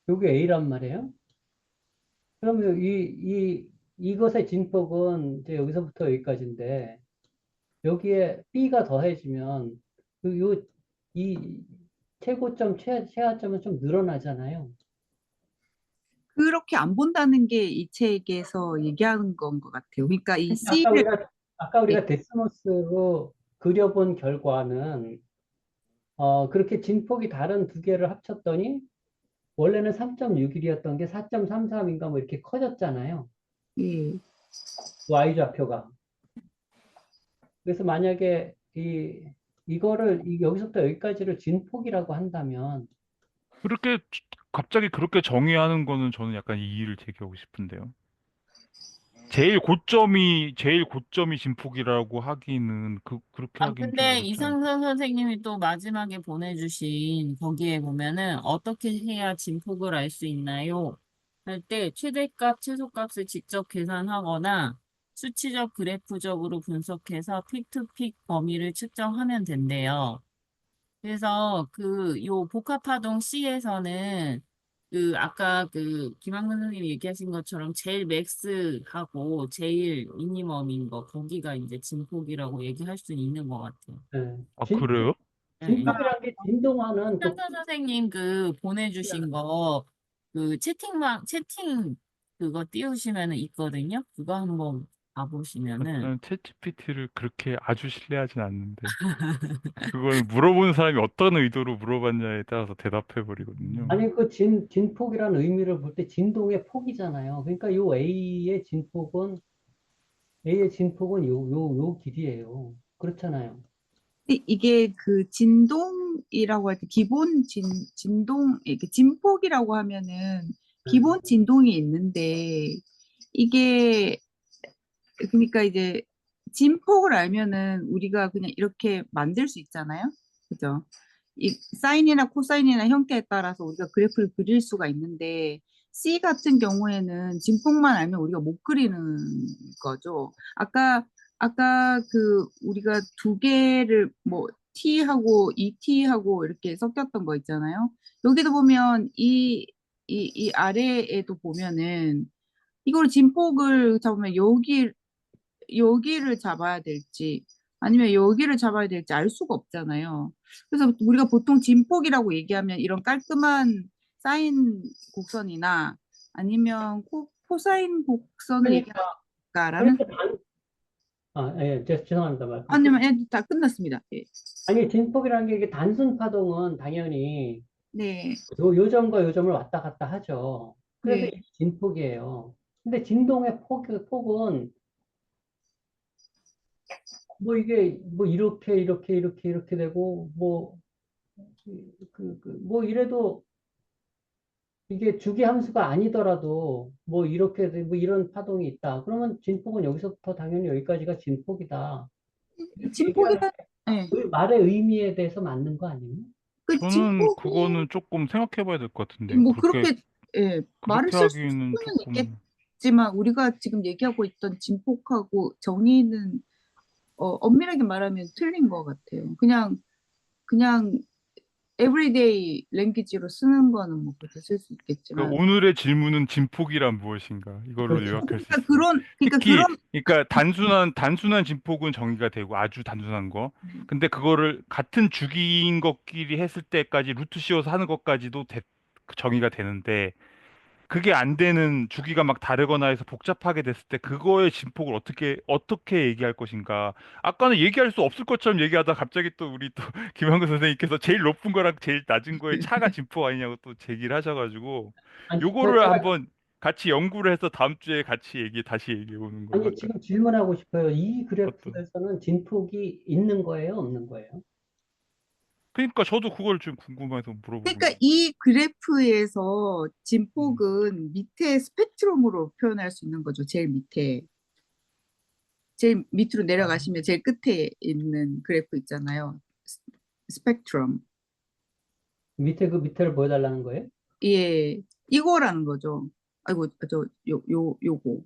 요게 A란 말이에요. 그러면 이것의 진폭은 이제 여기서부터 여기까지인데 여기에 B가 더해지면 이 최고점, 최하점은 좀 늘어나잖아요. 그렇게 안 본다는 게 이 책에서 얘기하는 건 것 같아요. 그러니까 이 근데 아까 C를 우리가 데스모스로 그려본 결과는 그렇게 진폭이 다른 두 개를 합쳤더니 원래는 3.61이었던 게 4.33인가 뭐 이렇게 커졌잖아요. 예. Y좌표가. 그래서 만약에 이거를 여기서부터 여기까지를 진폭이라고 한다면 그렇게 갑자기 그렇게 정의하는 거는 저는 약간 이의를 제기하고 싶은데요. 제일 고점이 진폭이라고 하기는 그렇게 하기는 좀 근데 어렵지 않을까? 이상선 선생님이 또 마지막에 보내주신 거기에 보면은 어떻게 해야 진폭을 알 수 있나요? 할 때 최대값, 최소값을 직접 계산하거나 수치적 그래프적으로 분석해서 픽투픽 범위를 측정하면 된대요. 그래서 요 복합파동 C에서는 아까 김학근 선생님이 얘기하신 것처럼 제일 맥스하고 제일 미니멈인 거 거기가 이제 진폭이라고 얘기할 수 있는 것 같아요. 예, 아, 그래요? 네, 진폭이라는 게 진동하는 상선 선생님 보내주신 거 채팅 그거 띄우시면은 있거든요. 그거 한번 봐보시면은 저는 챗GPT를 그렇게 아주 신뢰하진 않는데 그걸 물어보는 사람이 어떤 의도로 물어봤냐에 따라서 대답해 버리거든요. 아니 그 진폭이라는 의미를 볼 때 진동의 폭이잖아요. 그러니까 A의 진폭은 요 길이에요. 그렇잖아요. 이게 그 진동이라고 할 때 기본 진동 이렇게 진폭이라고 하면은 기본 진동이 있는데 이게 그러니까 이제 진폭을 알면은 우리가 그냥 이렇게 만들 수 있잖아요. 그죠? 이 사인이나 코사인이나 형태에 따라서 우리가 그래프를 그릴 수가 있는데 C 같은 경우에는 진폭만 알면 우리가 못 그리는 거죠. 아까 그 우리가 두 개를 뭐 T하고 ET하고 이렇게 섞였던 거 있잖아요. 여기도 보면 이 아래에도 보면은 이걸 진폭을 잡으면 여기를 잡아야 될지 아니면 여기를 잡아야 될지 알 수가 없잖아요. 그래서 우리가 보통 진폭이라고 얘기하면 이런 깔끔한 사인 곡선이나 아니면 코사인 곡선을 그러니까, 얘기할까라는 그러니까 예, 죄송합니다. 말씀. 아니면 다 끝났습니다. 예. 아니, 진폭이라는 게 이게 단순 파동은 당연히 네, 요 점과 요 점을 왔다 갔다 하죠. 그래서 네. 이게 진폭이에요. 근데 진동의 폭은 뭐 이게 뭐 이렇게 되고 뭐 뭐 이래도 이게 주기 함수가 아니더라도 뭐 이렇게 뭐 이런 파동이 있다. 그러면 진폭은 여기서부터 당연히 여기까지가 진폭이다. 이렇게 얘기하는 진폭이란 네. 그 말의 의미에 대해서 맞는 거 아니에요? 그 저는 진폭이 그거는 조금 생각해 봐야 될 것 같은데요. 뭐 그렇게 예, 말을 그렇게 쓸 하기는 수는 조금, 있겠지만 우리가 지금 얘기하고 있던 진폭하고 정의는 엄밀하게 말하면 틀린 것 같아요. 그냥 everyday 랭귀지로 쓰는 거는 뭐 그렇게 쓸 수 있겠지만 오늘의 질문은 진폭이란 무엇인가? 이걸로 그렇죠. 요약할 수 그러니까 있어요. 특히, 그런 그러니까 단순한 진폭은 정의가 되고 아주 단순한 거. 근데 그거를 같은 주기인 것끼리 했을 때까지 루트 씌워서 하는 것까지도 정의가 되는데, 그게 안 되는 주기가 막 다르거나 해서 복잡하게 됐을 때 그거의 진폭을 어떻게 얘기할 것인가. 아까는 얘기할 수 없을 것처럼 얘기하다 갑자기 또 우리 또 김한근 선생님께서 제일 높은 거랑 제일 낮은 거의 차가 진폭 아니냐고 또 제기를 하셔가지고, 아니, 요거를 한번 같이 연구를 해서 다음 주에 같이 다시 얘기해 보는 걸로 아니, 할까요? 지금 질문하고 싶어요. 이 어떤. 그래프에서는 진폭이 있는 거예요, 없는 거예요? 그러니까 저도 그걸 좀 궁금해서 물어보고 그러니까 있는. 이 그래프에서 음. 진폭은 밑에 스펙트럼으로 표현할 수 있는 거죠. 제일 밑으로 내려가시면 제일 끝에 있는 그래프 있잖아요. 스펙트럼. 그 밑에를 보여달라는 거예요? 예, 이거라는 거죠. 아이고, 요거.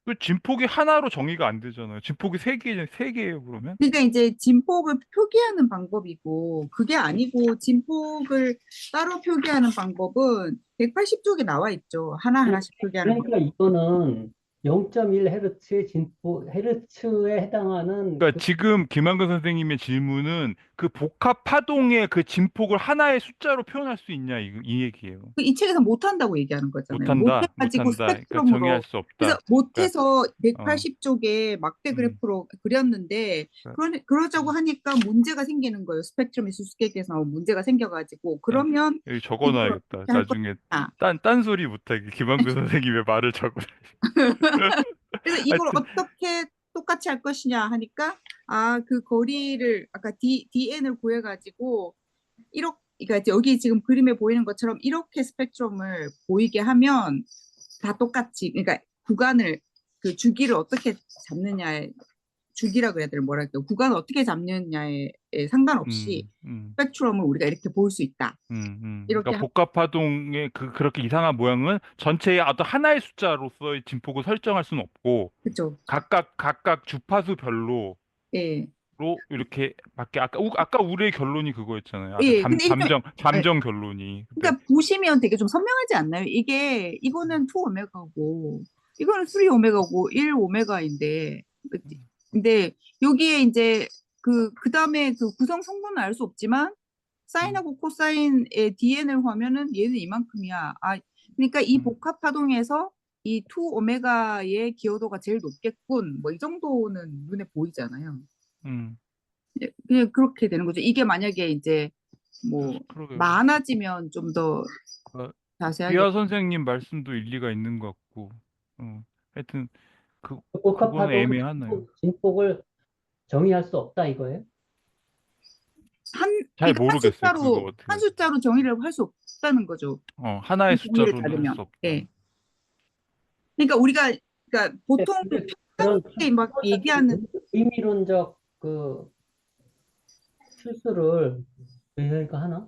그 진폭이 하나로 정의가 안 되잖아요. 진폭이 세 개예요, 그러면? 그러니까 이제 진폭을 표기하는 방법이고, 그게 아니고, 진폭을 따로 표기하는 방법은 180쪽에 나와 있죠. 하나하나씩 표기하는 방 그러니까 이거는 0.1Hz의 진폭, 헤르츠에 해당하는 그러니까 지금 김한근 선생님의 질문은 그 복합 파동의 그 진폭을 하나의 숫자로 표현할 수 있냐, 이 얘기예요. 이 책에서 못한다고 얘기하는 거잖아요. 못해가지고 못한다. 그러니까 정의할 스펙트럼으로. 수 그래서 없다. 그러니까, 못해서 어, 180쪽에 막대 음, 그래프로 그렸는데, 그러니까, 그러자고 하니까 문제가 생기는 거예요. 스펙트럼의 수수께끼에서 나온 문제가 생겨가지고. 야, 그러면 여기 이걸 적어놔야겠다. 어떻게 할 나중에 거냐. 딴소리 못하게 김한근 선생님의 말을 적어. 그래서 이걸 하여튼, 어떻게 똑같이 할 것이냐 하니까, 그 거리를, 아까 DN을 구해가지고, 그러니까 이제 여기 지금 그림에 보이는 것처럼 이렇게 스펙트럼을 보이게 하면 다 똑같이, 그러니까 구간을, 그 주기를 어떻게 잡느냐에, 주기라 그래야 될 뭐랄까, 구간을 어떻게 잡느냐에 상관없이 음, 음, 스펙트럼을 우리가 이렇게 볼 수 있다. 그러니까 이렇게 복합 파동의 그렇게 이상한 모양은 전체의 어떤 하나의 숫자로서의 진폭을 설정할 수는 없고, 그죠? 각각 주파수별로 예. 이렇게 밖에 아까 우리의 결론이 그거였잖아요. 아까 예. 근데 이게 좀, 예. 잠정 결론이. 근데 그러니까 보시면 되게 좀 선명하지 않나요? 이거는 2 오메가고, 이거는 3 오메가고, 1 오메가인데, 근데 여기에 이제 그 다음에 그 구성 성분은 알 수 없지만, 사인하고 코사인의 DN을 하면은 얘는 이만큼이야. 그러니까 이 복합 파동에서 이 2 오메가의 기여도가 제일 높겠군. 뭐 이 정도는 눈에 보이잖아요. 음, 그냥 그렇게 되는 거죠. 이게 만약에 이제 뭐 그러게요. 많아지면 좀 더 어, 자세하게. 비아 선생님 말씀도 일리가 있는 것 같고, 하여튼 그거는 복합파동은 애매하네요. 진폭을 정의할 수 없다 이거예요? 잘 그러니까 모르겠어요. 그거 어떻게 한 할지. 숫자로 정의를 할 수 없다는 거죠. 하나의 정의를 숫자로는 할 수 다르면. 없다. 예. 그러니까 우리가 그러니까 보통 근데 그런 편하게 막 얘기하는 의미론적 그 실수를 저희가 하나?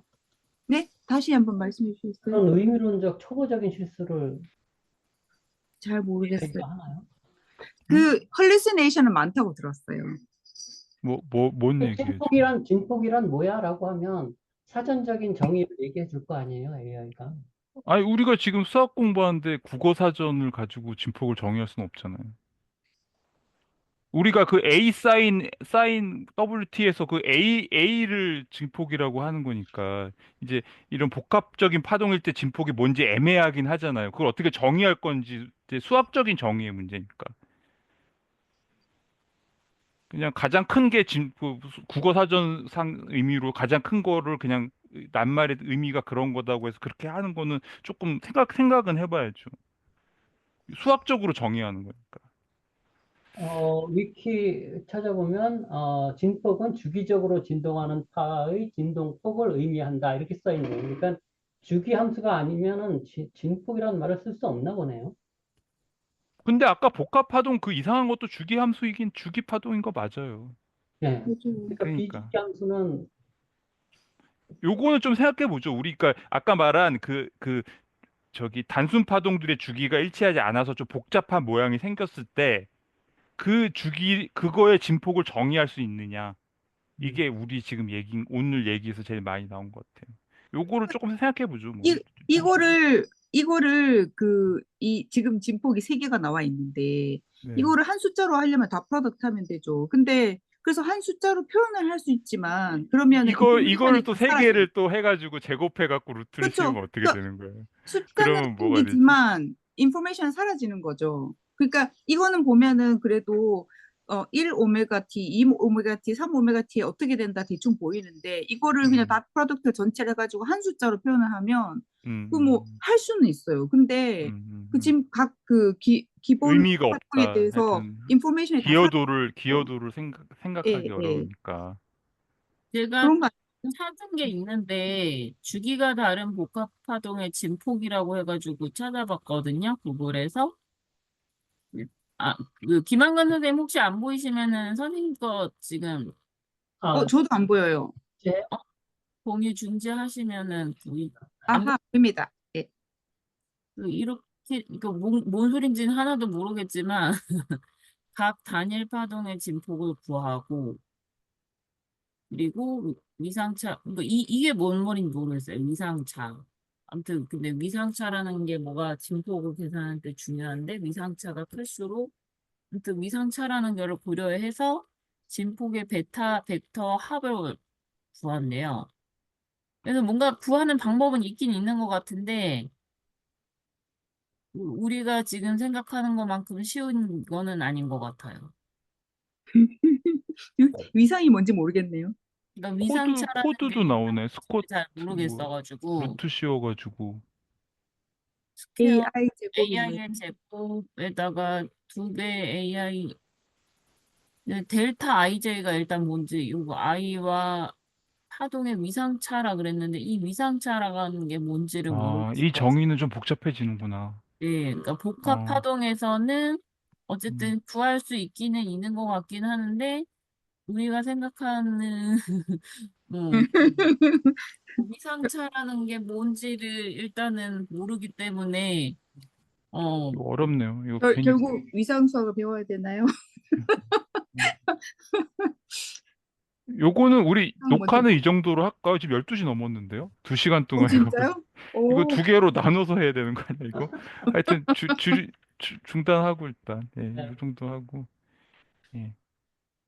네? 다시 한번 말씀해 주시겠어요? 그런 의미론적 초보적인 실수를 잘 모르겠어요. 저희가 하나요? 그 헐루시네이션은 많다고 들었어요. 뭔 얘기예요, 지금? 진폭이란 뭐야라고 하면 사전적인 정의를 얘기해 줄 거 아니에요, AI가. 아니, 우리가 지금 수학 공부하는데 국어 사전을 가지고 진폭을 정의할 수는 없잖아요. 우리가 그 사인 WT에서 그 A를 진폭이라고 하는 거니까, 이제 이런 복합적인 파동일 때 진폭이 뭔지 애매하긴 하잖아요. 그걸 어떻게 정의할 건지 이제 수학적인 정의의 문제니까. 그냥 가장 큰 게 국어 사전상 의미로 가장 큰 거를 그냥 낱말의 의미가 그런 거다고 해서 그렇게 하는 거는 조금 생각은 해봐야죠. 수학적으로 정의하는 거니까. 위키 찾아보면, 진폭은 주기적으로 진동하는 파의 진동폭을 의미한다. 이렇게 써 있네요. 그러니까 주기 함수가 아니면은 진폭이라는 말을 쓸 수 없나 보네요. 근데 아까 복합 파동 그 이상한 것도 주기 함수이긴 주기 파동인 거 맞아요. 예. 맞아요. 그러니까 비주기 그러니까 함수는, 요거는 좀 생각해 보죠. 우리 그러니까 아까 말한 저기 단순 파동들의 주기가 일치하지 않아서 좀 복잡한 모양이 생겼을 때 그 주기 그거의 진폭을 정의할 수 있느냐. 음, 이게 우리 지금 오늘 얘기에서 제일 많이 나온 것 같아요. 요거를 조금 생각해 보죠, 뭐. 이, 이거를 지금 진폭이 세 개가 나와 있는데 네. 이거를 한 숫자로 하려면 다 프로덕트 하면 되죠. 근데 그래서 한 숫자로 표현을 할 수 있지만 그러면은 이거를 인포메이션이 또 다 세 사라져요. 개를 또 해가지고 제곱해 갖고 루트를 그렇죠. 씌우면 어떻게 그러니까 되는 거예요? 숫자는 그러면 한 뭐가 되지? 개지만 인포메이션은 사라지는 거죠. 그러니까 이거는 보면은 그래도 1 오메가 t, 2 오메가 t, 3 오메가 t 어떻게 된다 대충 보이는데 이거를 그냥 음, 다 프로덕트 전체를 해가지고 한 숫자로 표현을 하면 음, 그 뭐 음, 할 수는 있어요. 근데 그 음. 지금 각 그 기본 의미가 활동에 없다. 대해서 하여튼 인포메이션이 다 사라졌죠. 기여도를 예, 생각하기 예. 어려우니까. 제가 그런 거 찾은 게 있는데 주기가 다른 복합파동의 진폭이라고 해가지고 찾아봤거든요. 구글에서. 그 김한근 선생님 혹시 안 보이시면은 선생님 거 지금 아, 저도 안 보여요. 제, 공유 중지하시면은 안 아하, 보입니다. 예. 이렇게 뭔 소린지는 하나도 모르겠지만 각 단일 파동의 진폭을 구하고 그리고 위상차 그러니까 이게 뭔 말인지 모르겠어요. 위상차. 아무튼 근데 위상차라는 게 뭐가 진폭을 계산할 때 중요한데 위상차가 클수록 아무튼 위상차라는 거를 고려해서 진폭의 베타 벡터 합을 구한대요. 그래서 뭔가 구하는 방법은 있긴 있는 것 같은데 우리가 지금 생각하는 것만큼 쉬운 거는 아닌 것 같아요. 위상이 뭔지 모르겠네요. 그러니까 위상차라는 게 코드도 나오네. 스쿼트 잘 뭐 모르겠어가지고 루트 씌워가지고. 스퀘어 AI 제곱이 뭐예요? AI의 제곱에다가 2배 AI 델타 IJ가 일단 뭔지 이거 I와 파동의 위상차라 그랬는데 이 위상차라는 게 뭔지를 아, 이 모르겠어가지고 정의는 좀 복잡해지는구나. 네, 그러니까 복합 어, 파동에서는 음. 어쨌든 구할 수 있기는 있는 것 같긴 하는데 우리가 생각하는 뭐 위상차라는 게 뭔지를 일단은 모르기 때문에 어 이거 어렵네요. 이거 괜히 결국 위상 수학을 배워야 되나요? 음. 요거는 우리 위상 뭔지 녹화는 이 정도로 할까? 지금 12시 넘었는데요. 2시간 동안 이거 진짜요? 이거 오, 두 개로 나눠서 해야 되는 거 아니야, 이거? 하여튼 중단하고 일단 예, 네. 이 정도 하고 예.